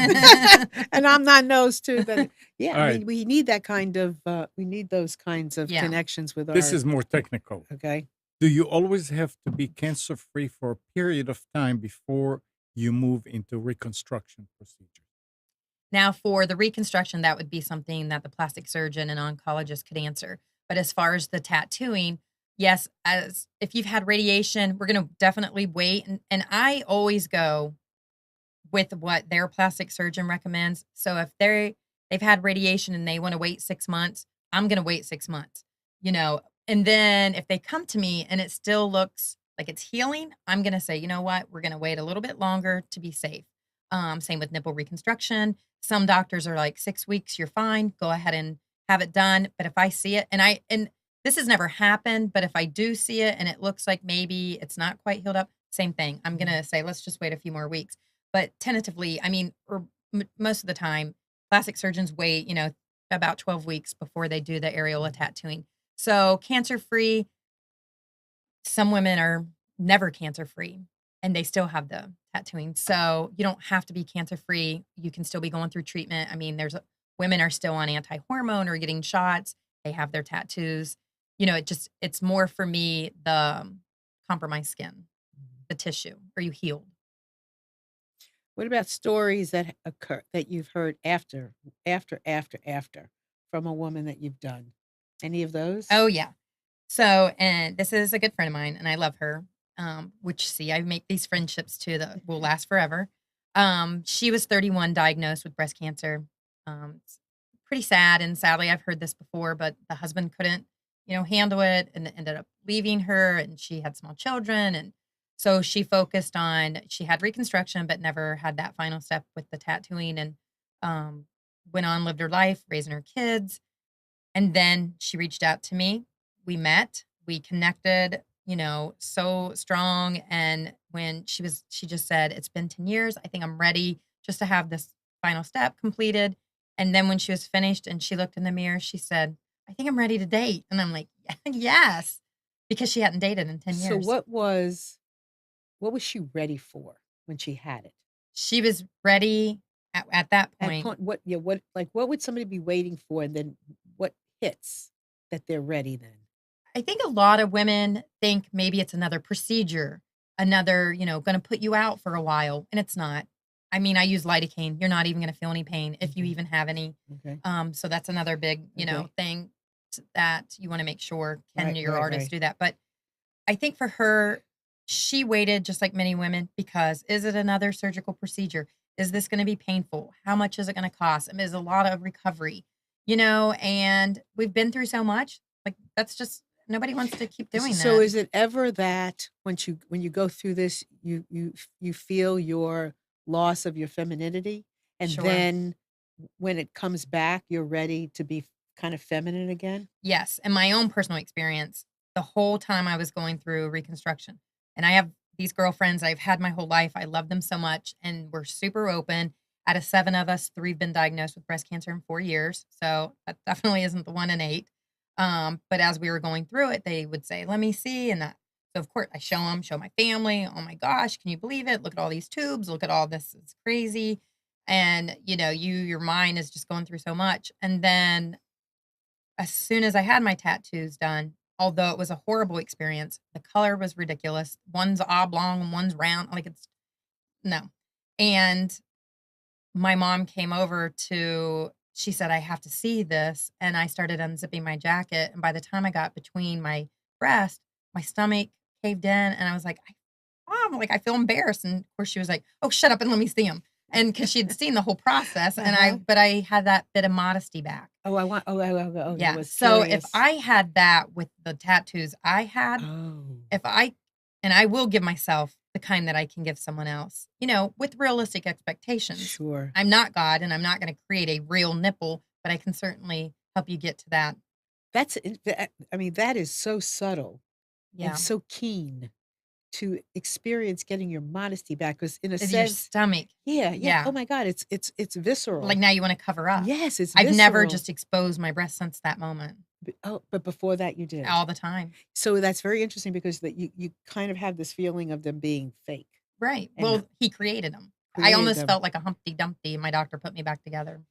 And I'm not those 2, but yeah, All I right, mean, we need that kind of, we need those kinds of yeah. connections with this our is more technical. okay? Do you always have to be cancer free for a period of time before you move into reconstruction procedures? Now for the reconstruction, that would be something that the plastic surgeon and oncologist could answer. But as far as the tattooing, yes, as if you've had radiation, we're going to definitely wait. And I always go with what their plastic surgeon recommends. So if they've had radiation and they want to wait 6 months, I'm going to wait 6 months. And then if they come to me and it still looks like it's healing, I'm going to say, "You know what? We're going to wait a little bit longer to be safe." Same with nipple reconstruction. Some doctors are like 6 weeks, you're fine. Go ahead and have it done. But if I see it and this has never happened, but if I do see it and it looks like maybe it's not quite healed up, same thing. I'm going Mhm. to say, let's just wait a few more weeks, but tentatively, I mean, or most of the time, plastic surgeons wait, about 12 weeks before they do the areola tattooing. So cancer free, some women are never cancer free and they still have the tattooing. So you don't have to be cancer free. You can still be going through treatment. I mean, women are still on anti-hormone or getting shots. They have their tattoos. It's more for me, the compromised skin, the tissue. Are you healed? What about stories that occur that you've heard after from a woman that you've done? Any of those? Oh, yeah. So, and this is a good friend of mine, and I love her. Which see, I make these friendships too that will last forever. She was 31, diagnosed with breast cancer. It's pretty sad, and sadly, I've heard this before, but the husband couldn't, handle it, and ended up leaving her, and she had small children, and So she focused on she had reconstruction, but never had that final step with the tattooing and, um, went on, lived her life, raising her kids, and then she reached out to me. We met, we connected, so strong, and when she just said, "It's been 10 years, I think I'm ready just to have this final step completed," and then when she was finished and she looked in the mirror, she said, "I think I'm ready to date," and I'm like, "Yes," because she hadn't dated in 10 So years. what was she ready for when she had it? She was ready at that At point. point what yeah, what like, what would somebody be waiting for, and then what hits that they're ready then? I think a lot of women think maybe it's another procedure, another, gonna put you out for a while, and it's not. I mean, I use lidocaine. You're not even gonna feel any pain if you Mhm. even have any. Okay. So that's another big, Okay. thing that you wanna make sure can Right, your right, artist right. do that. But I think for her, she waited just like many women because is it another surgical procedure? Is this gonna be painful? How much is it gonna cost? I mean, there's a lot of recovery, and we've been through so much. Like, that's just nobody wants to keep doing So that. is it ever that when you go through this, you feel your loss of your femininity, and Sure. then when it comes back, you're ready to be kind of feminine again? Yes, in my own personal experience, the whole time I was going through reconstruction, and I have these girlfriends I've had my whole life. I love them so much, and we're super open. Out of 7 of us, 3 have been diagnosed with breast cancer in 4 years, so that definitely isn't the 1 in 8. But as we were going through it, they would say, "Let me see," and that so of course, I show them, show my family, "Oh my gosh, can you believe it? Look at all these tubes, look at all this, it's crazy." And, your mind is just going through so much, and then as soon as I had my tattoos done, although it was a horrible experience, the color was ridiculous. One's oblong and one's round, like, it's no. And my mom came over to she said, "I have to see this," and I started unzipping my jacket, and by the time I got between my breast, my stomach caved in, and I was like, "Mom," like, "I feel embarrassed," and of course she was like, "Oh, shut up and let me see them." And because 'cause she'd seen the whole process, and Uh-huh. I had that bit of modesty back. I Yeah, was so if curious. I had that with the tattoos I had, Oh, if I and I will give myself the kind that I can give someone else, with realistic expectations. sure. I'm not God and I'm not gonna create a real nipple, but I can certainly help you get to that. I mean, that is so subtle and Yeah. so keen to experience getting your modesty back. Because in a Is your sense stomach. yeah, yeah, oh Yeah. my god, it's Like, visceral. now you wanna cover up. Yes, it's I've never visceral. just exposed my breast since that moment, But before that you did. all the time. So that's very interesting because that you kind of have this feeling of them being fake Right. and not Well, he created them. I created almost them, felt like a Humpty Dumpty, and my doctor put me back together.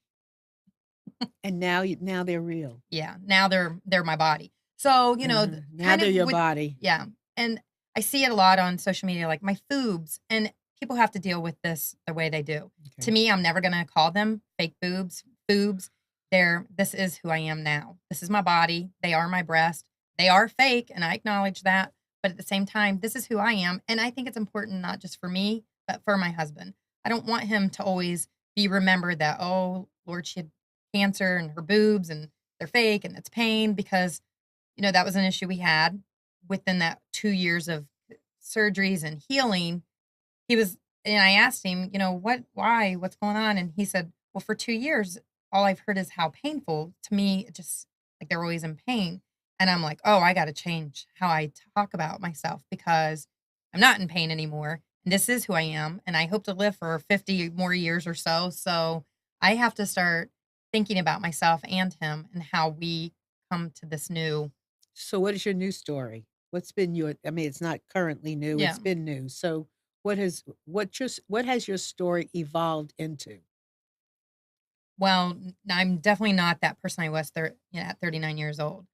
and now they're real. Yeah, now they're my body. So, Uh-huh. Now kind they're of your with body. yeah, and I see it a lot on social media, like my boobs, and people have to deal with this the way they do. To Okay. me, I'm never gonna call them fake boobs, boobs. This is who I am now. This is my body. They are my breast. They are fake, and I acknowledge that. But at the same time, this is who I am. And I think it's important not just for me, but for my husband. I don't want him to always be remembered that, oh, Lord, she had cancer and her boobs and they're fake and it's pain because, that was an issue we had within that 2 years of surgeries and healing. He was, and I asked him, why, what's going on? And he said, well, for 2 years, all I've heard is how painful to me, it just like they're always in pain. And I'm like, oh, I got to change how I talk about myself because I'm not in pain anymore. And this is who I am. And I hope to live for 50 more years or so. So I have to start thinking about myself and him and how we come to this new. So what is your new story? What's been your I mean, it's not currently new, Yeah. it's been new. So what has your story evolved into? Well, I'm definitely not that person I was at 39 years old.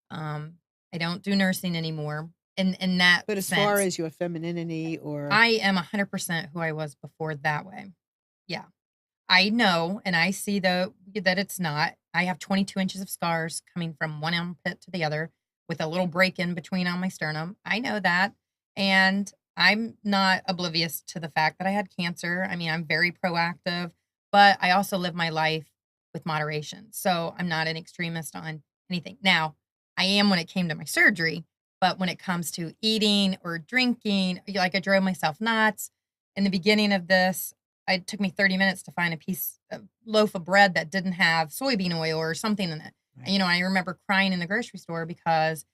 Um, I don't do nursing anymore in that But as far sense. as your femininity or I am 100% who I was before that way. Yeah. I know and I see that it's not. I have 22 inches of scars coming from one armpit to the other with a little break in between on my sternum. I know that. And I'm not oblivious to the fact that I had cancer. I mean, I'm very proactive, but I also live my life with moderation. So I'm not an extremist on anything. Now, I am when it came to my surgery. But when it comes to eating or drinking, like I drove myself nuts. In the beginning of this, it took me 30 minutes to find a loaf of bread that didn't have soybean oil or something in it. Right. And, I remember crying in the grocery store because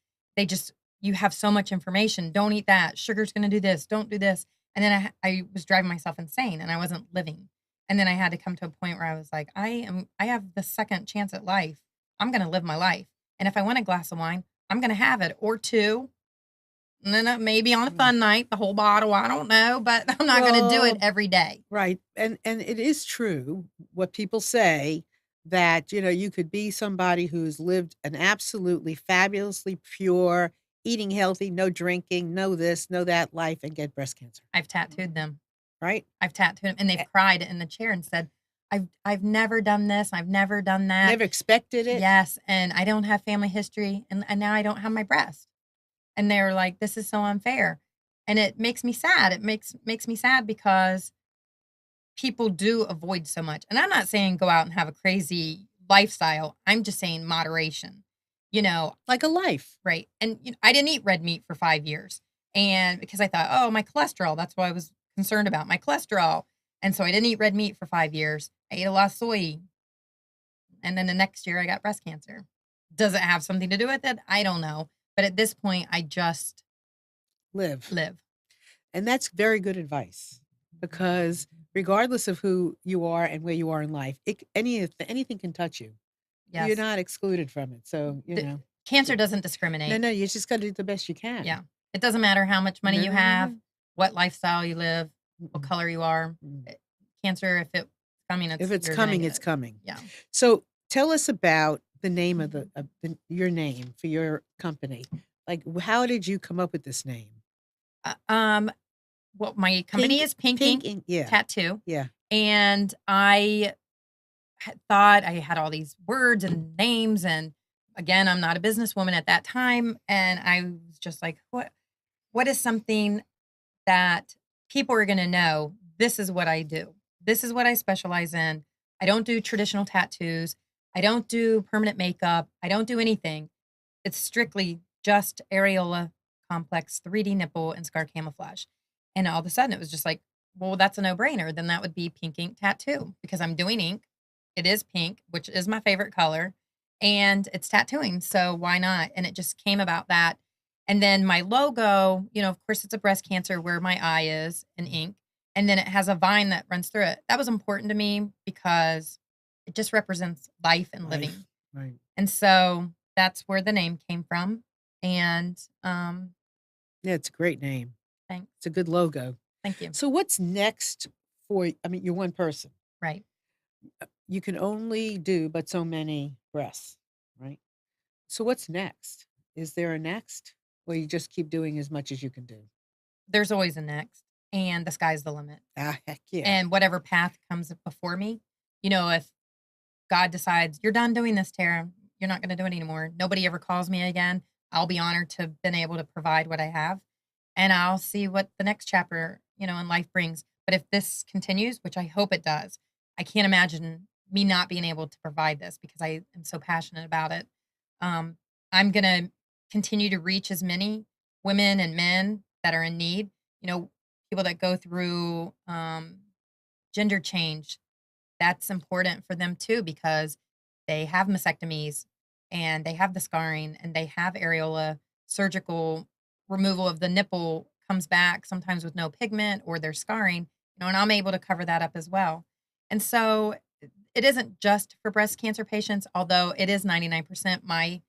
you have so much information. Don't eat that. Sugar's going to do this. Don't do this. And then I was driving myself insane and I wasn't living. And then I had to come to a point where I was like, I have the second chance at life. I'm going to live my life. And if I want a glass of wine, I'm going to have it or two. And then maybe on a fun night, the whole bottle, I don't know, but I'm not going to do it every day. Right. And it is true what people say that, you could be somebody who's lived an absolutely fabulously pure, eating healthy, no drinking, no this, no that life and get breast cancer. I've tattooed them. Right? I've tattooed them and they've cried in the chair and said, I've never done this. I've never done that. Never expected it. Yes. And I don't have family history and now I don't have my breast. And they're like, this is so unfair. And it makes me sad. It makes me sad because people do avoid so much. And I'm not saying go out and have a crazy lifestyle. I'm just saying moderation, Like a life. right. And I didn't eat red meat for 5 years. And because I thought, oh, my cholesterol, that's what I was concerned about, my cholesterol. And so I didn't eat red meat for 5 years. I ate a lot of soy. And then the next year I got breast cancer. Does it have something to do with it? I don't know. But at this point, I just Live. live. And that's very good advice because regardless of who you are and where you are in life, anything can touch you. Yes. You're not excluded from it. So, Cancer doesn't discriminate. no, you just got to do the best you can. Yeah. It doesn't matter how much money you have, what lifestyle you live, what Mm-mm. color you are. Mm. Cancer, if it's coming, If it's you're gonna coming, get it's it. coming. Yeah. So tell us about the name of your name for your company. Like, how did you come up with this name? Well, my company is Pink Ink Ink, yeah, Tattoo. yeah. And I thought I had all these words and names. And again, I'm not a businesswoman at that time. And I was just like, what is something that people are going to know? This is what I do. This is what I specialize in. I don't do traditional tattoos. I don't do permanent makeup. I don't do anything. It's strictly just areola complex, 3D nipple, and scar camouflage. And all of a sudden, it was just like, well, that's a no-brainer. Then that would be Pink Ink Tattoo because I'm doing ink. It is pink, which is my favorite color, and it's tattooing. So why not? And it just came about that. And then my logo, of course, it's a breast cancer where my eye is in ink. And then it has a vine that runs through it. That was important to me because it just represents life and living. Right. And so that's where the name came from. And Yeah, it's a great name. thanks. It's a good logo. Thank you. So what's next you're one person. Right. You can only do but so many breaths, right? So what's next? Is there a next? Or you just keep doing as much as you can do? There's always a next, and the sky's the limit. Ah, heck yeah. And whatever path comes before me, if God decides you're done doing this, Tara, you're not going to do it anymore. Nobody ever calls me again. I'll be honored to have been able to provide what I have, and I'll see what the next chapter, in life brings. But if this continues, which I hope it does, I can't imagine me not being able to provide this because I am so passionate about it. I'm going to continue to reach as many women and men that are in need, people that go through gender change. That's important for them too because they have mastectomies and they have the scarring and they have areola surgical removal of the nipple comes back sometimes with no pigment or they're scarring, and I'm able to cover that up as well. And so it isn't just for breast cancer patients, although it is 99% my,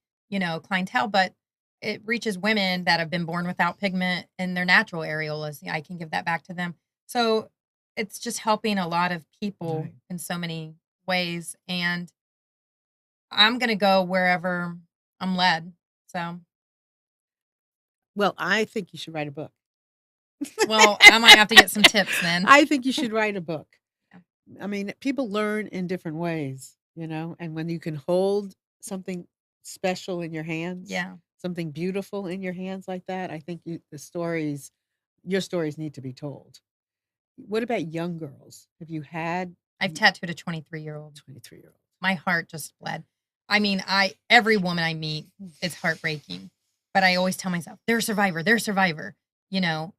clientele, but it reaches women that have been born without pigment in their natural areolas. I can give that back to them. So it's just helping a lot of people Right. in so many ways. And I'm going to go wherever I'm led. So, Well, I think you should write a book. well, I might have to get some tips then. I think you should write a book. Yeah. I mean, people learn in different ways, and when you can hold something special in your hands, Yeah. something beautiful in your hands like that, I think your stories need to be told. What about young girls? Have you had I've tattooed a 23-year-old. 23-year-olds? My heart just bled. I mean, every woman I meet is heartbreaking, but I always tell myself, they're a survivor, you know?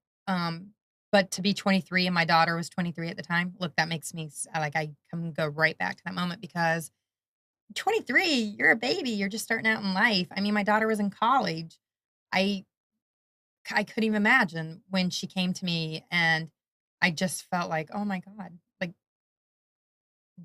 But to be 23 and my daughter was 23 at the time, look, that makes me like I can go right back to that moment because 23, you're a baby, you're just starting out in life. I mean, my daughter was in college. I I couldn't even imagine when she came to me and I just felt like, "Oh my god." Like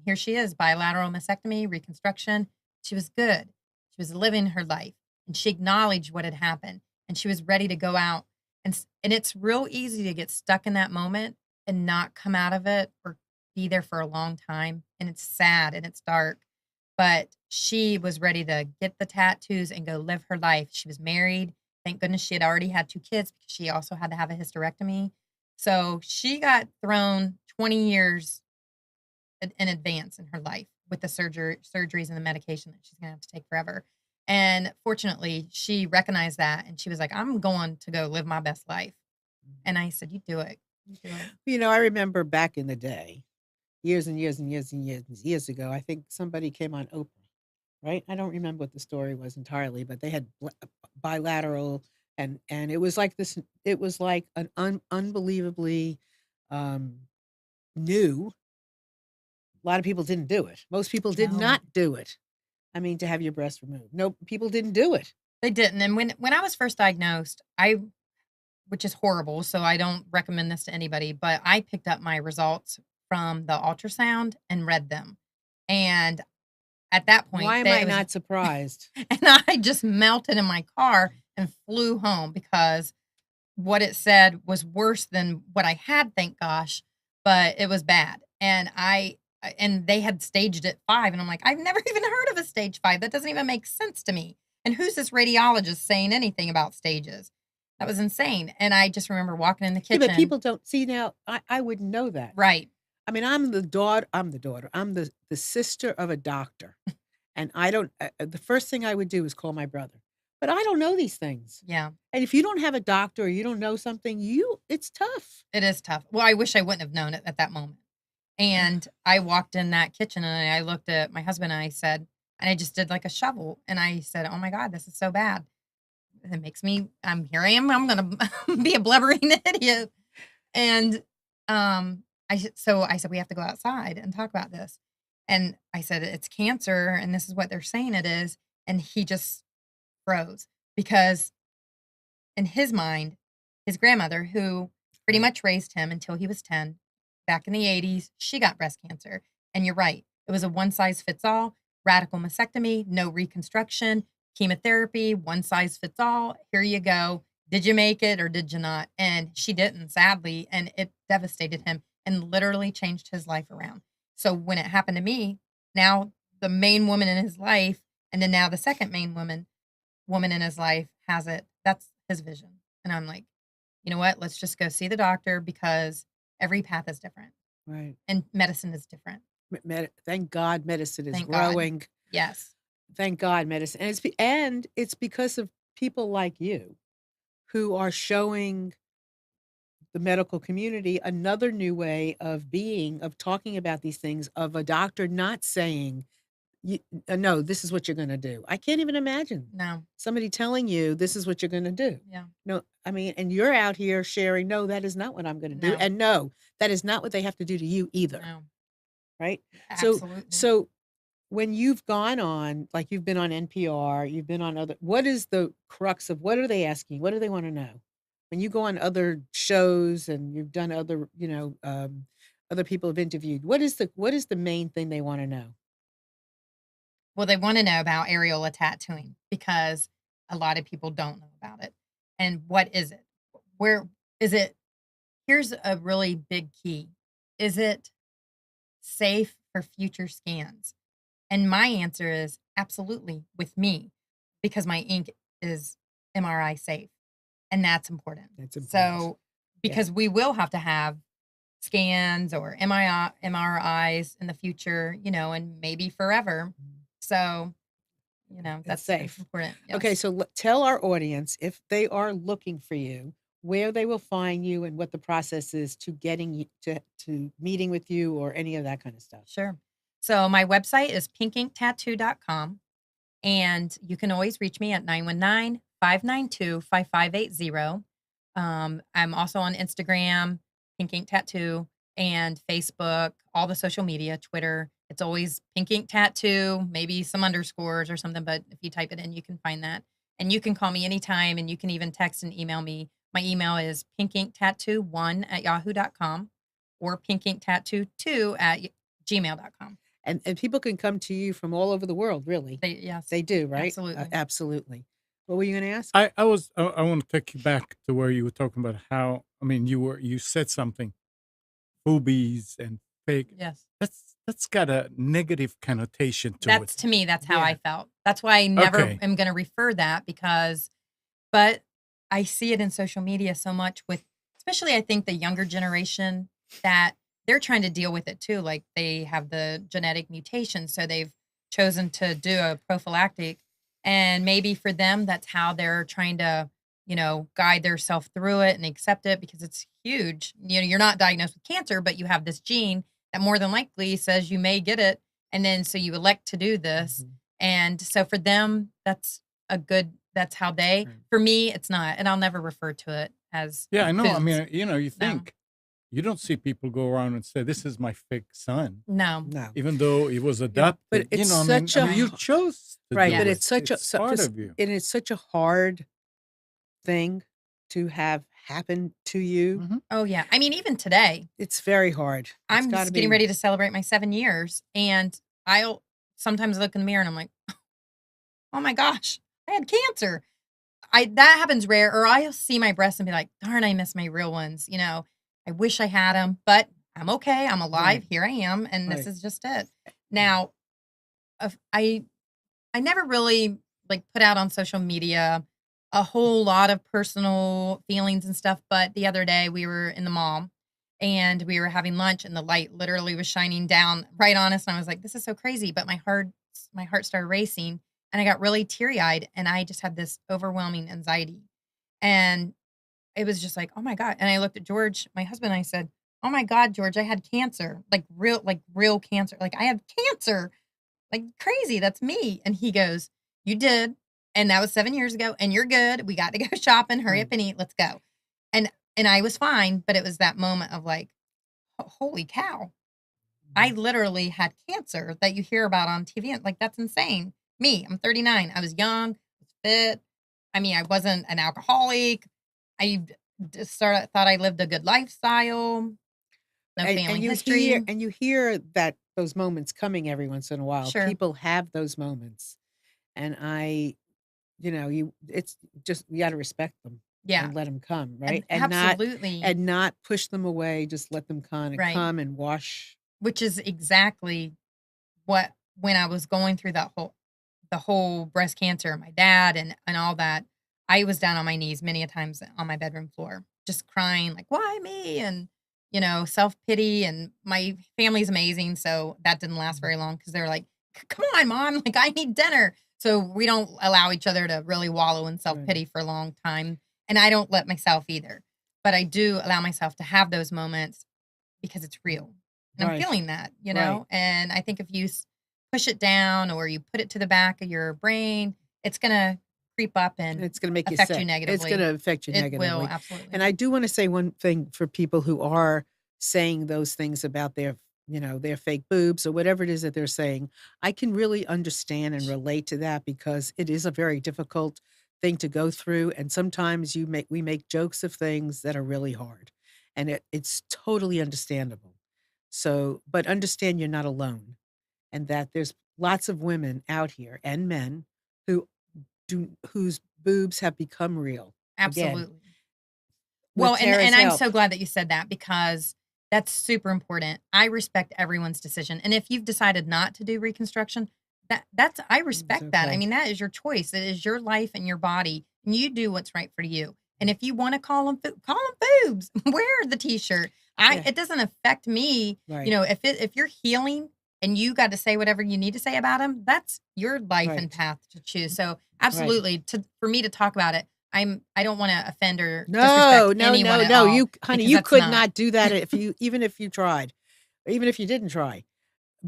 here she is, bilateral mastectomy, reconstruction. She was good. She was living her life and she acknowledged what had happened and she was ready to go out and it's real easy to get stuck in that moment and not come out of it or be there for a long time and it's sad and it's dark. But she was ready to get the tattoos and go live her life. She was married. Thank goodness she had already had 2 kids because she also had to have a hysterectomy. So she got thrown 20 years in advance in her life with the surgeries and the medication that she's gonna have to take forever. And fortunately, she recognized that and she was like, "I'm going to go live my best life." And I said, "You do it. You do it." I remember back in the day, years and years and years and years and years ago, I think somebody came on Oprah, right? I don't remember what the story was entirely, but they had bilateral, and it was like this. It was like an unbelievably um, new. A lot of people didn't do it. Most people did No. not do it. I mean, to have your breast removed. No, people didn't do it. They didn't. And when I was first diagnosed, I which is horrible, so I don't recommend this to anybody, but I picked up my results from the ultrasound and read them. And at that point, Why am they I it was not surprised? and I just melted in my car and flew home because what it said was worse than what I had, thank gosh, but it was bad. And they had staged it 5, and I'm like, "I've never even heard of a stage 5. That doesn't even make sense to me. And who's this radiologist saying anything about stages?" That was insane. And I just remember walking in the Yeah, but kitchen. people don't see now. I wouldn't know that. Right. I mean, I'm the daughter. I'm the sister of a doctor, and I don't. The first thing I would do is call my brother, but I don't know these things. Yeah, And if you don't have a doctor or you don't know something, it's tough. it is tough. Well, I wish I wouldn't have known it at that moment. And I walked in that kitchen and I looked at my husband and I said, and I just did like a shovel and I said, "Oh my God, this is so bad." It makes me, here I am, I'm gonna be a blubbering idiot. And so I said, "We have to go outside and talk about this." And I said, "It's cancer, and this is what they're saying it is." And he just froze because in his mind, his grandmother, who pretty Right. much raised him until he was 10, back in the 80s, she got breast cancer. And you're right, it was a one size fits all, radical mastectomy, no reconstruction, chemotherapy, one size fits all. Here you go. Did you make it or did you not? And she didn't, sadly. And it devastated him and literally changed his life around. So when it happened to me, now the main woman in his life, and then now the second main woman in his life has it. That's his vision. And I'm like, you know what? Let's just go see the doctor because every path is different Right. and medicine is different. Thank God medicine is Thank God. growing. Yes. Thank God medicine, and it's because of people like you who are showing the medical community another new way of being, of talking about these things, of a doctor not saying, no, this is what you're going to do. I can't even imagine No. somebody telling you this is what you're going to do. Yeah. No, I mean, and you're out here sharing, no, that is not what I'm going to do. No. And no, that is not what they have to do to you either. No. Right. So, Absolutely. so when you've gone on, like you've been on NPR, you've been on what is the crux of what are they asking? What do they want to know? When you go on other shows and you've done other, other people have interviewed, what is the main thing they want to know? Well, they want to know about areola tattooing because a lot of people don't know about it. And what is it? Where is it? Here's a really big key. Is it safe for future scans? And my answer is absolutely with me because my ink is MRI safe. And that's important. That's important. So, Yeah. because we will have to have scans or MRIs in the future, and maybe forever. So, It's that's safe. important. Okay, Yes. so tell our audience if they are looking for you, where they will find you and what the process is to getting you to meeting with you or any of that kind of stuff. Sure. So, my website is pinkinktattoo.com. And you can always reach me at 919 592-5580. I'm also on Instagram, Pink Ink Tattoo, and Facebook, all the social media, Twitter. It's always Pink Ink Tattoo, maybe some underscores or something, but if you type it in, you can find that. And you can call me anytime, and you can even text and email me. My email is pinkinktattoo1@yahoo.com or pinkinktattoo2@gmail.com. And people can come to you from all over the world, really. Yes, They do, right? absolutely. Absolutely. What were you gonna ask? I want to take you back to where you were talking about how, I mean, you said something, boobies and fake. Yes. That's got a negative connotation to it. To me, that's how Yeah. I felt. That's why I never Okay. am gonna refer that but I see it in social media so much with especially I think the younger generation that they're trying to deal with it too. Like they have the genetic mutation, so they've chosen to do a prophylactic. And maybe for them, that's how they're trying to, guide themselves through it and accept it because it's huge. You're not diagnosed with cancer, but you have this gene that more than likely says you may get it. And then so you elect to do this. Mhm. And so for them, that's how they, Right. for me, it's not. And I'll never refer to it as Yeah, I know. I boobs. mean, you No. think you don't see people go around and say, "This is my fake son," No. No. even though he was but adopted. it's I mean, such a you h chose to right, do but it. it's such a It's part of you. and it's such a hard thing to have happen to you. Mhm. Oh, yeah. I mean, even today, It's very hard. It's I'm gotta just getting be ready to celebrate my 7 years, and I'll sometimes look in the mirror and I'm like, "Oh my gosh, I had cancer." That happens rare, or I'll see my breasts and be like, "Darn, I miss my real ones," "I wish I had them, but I'm okay, I'm alive, right, here I am, and this right. is just it." Now, of I never really, like, put out on social media a whole lot of personal feelings and stuff, but the other day, we were in the mall, and we were having lunch, and the light literally was shining down right on us, and I was like, "This is so crazy," but my heart started racing, and I got really teary-eyed, and I just had this overwhelming anxiety, and it was just like, "Oh my god," and I looked at George, my husband, and I said, "Oh my god, George, I had cancer, like, real cancer, like, I had cancer." Like, crazy, that's me. And he goes, "You did, and that was 7 years ago, and you're good. We got to go shopping. Hurry up Right. and eat. Let's go." And I was fine, but it was that moment of like, Holy cow. I Mhm. literally had cancer that you hear about on TV, and, like, that's insane." Me, I'm 39. I was young, was fit. I mean, I wasn't an alcoholic. I just sorta thought I lived a good lifestyle, no family history. And you hear that those moments coming every once in a while. Sure. People have those moments, and it's just you gotta respect them Yeah, and let them come, right? and absolutely. And not push them away, just let them Right. come and wash. Which is exactly what when I was going through the whole breast cancer, my dad and all that, I was down on my knees many a times on my bedroom floor, just crying like, "Why me?" And, self-pity, and my family's amazing, so that didn't last Mhm. very long because 'cause they're like, "Come on, mom, like, I need dinner." So we don't allow each other to really wallow in Right, self-pity for a long time, and I don't let myself either. But I do allow myself to have those moments because it's real. And I'm right, feeling that, right. and I think if you push it down or you put it to the back of your brain, it's going to creep up and It's gonna make you affect you sick. It's negatively. gonna affect you It will, negatively. And absolutely. I do wanna say one thing for people who are saying those things about their fake boobs or whatever it is that they're saying. I can really understand and relate to that because it is a very difficult thing to go through, and sometimes we make jokes of things that are really hard, and it's totally understandable. So but understand you're not alone, and that there's lots of women out here and men who whose boobs have become real, again, Absolutely. Well, with and Tara's I'm help. so glad that you said that because that's super important. I respect everyone's decision. And if you've decided not to do reconstruction, that's I It's respect that. I okay. mean, that is your choice. It is your life and your body, and you do what's right for you. And if you want to call them boobs, wear the t-shirt. Yeah, It doesn't affect me. right, If you're healing and you got to say whatever you need to say about them, that's your life and right, path to choose. So right. absolutely, for me to talk about it, I don't wanna offend or No, disrespect no, anyone no, at no, all you honey, because you that's could not. not do that if you even if you tried, or even if you didn't try.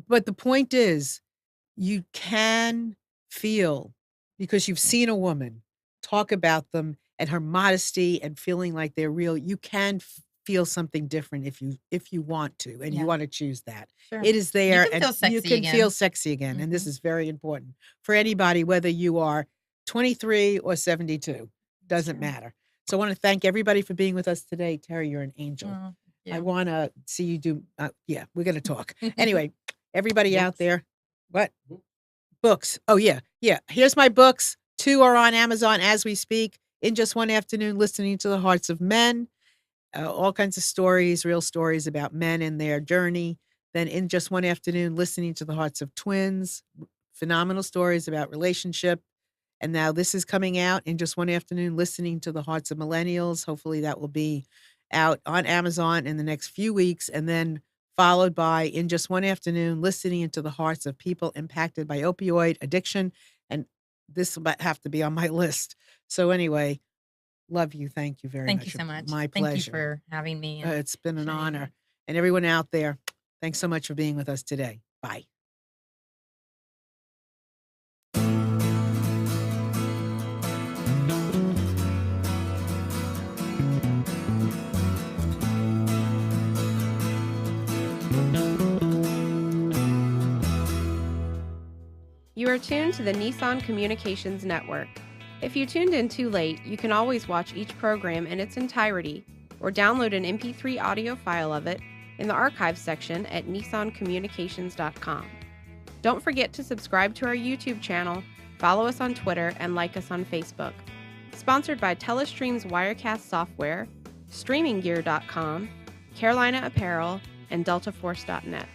But the point is, you can feel because you've seen a woman talk about them and her modesty and feeling like they're real, you can feel something different if you want to, and you Yeah. want to choose that. Sure. It is You there, can and feel you sexy can feel again. sexy again, and this Mhm. is very important for anybody, whether you are 23 or 72. Doesn't Sure. matter. So I want to thank everybody for being with us today. Terry, you're an angel. Oh, I yeah. want to see you do. Yeah, we're going to talk. Anyway, everybody out there, what? Books. Oh, yeah. Yeah. Here's my books. 2 are on Amazon as we speak. In Just One Afternoon, Listening to the Hearts of Men. All kinds of stories, real stories about men and their journey. Then In Just One Afternoon, Listening to the Hearts of Twins. Phenomenal stories about relationship. And now this is coming out In Just One Afternoon, Listening to the Hearts of Millennials. Hopefully that will be out on Amazon in the next few weeks. And then followed by In Just One Afternoon, Listening into the Hearts of People Impacted by Opioid Addiction. And this will have to be on my list. So anyway, love you. Thank you very Thank you much. so much. My Thank you pleasure. for having me and It's been an sharing honor. your And everyone out there, thanks so much for being with us today. Bye. You are tuned to the Nissan Communications Network. If you tuned in too late, you can always watch each program in its entirety or download an MP3 audio file of it in the archives section at nissancommunications.com. Don't forget to subscribe to our YouTube channel, follow us on Twitter, and like us on Facebook. Sponsored by Telestream's Wirecast software, StreamingGear.com, Carolina Apparel, and DeltaForce.net.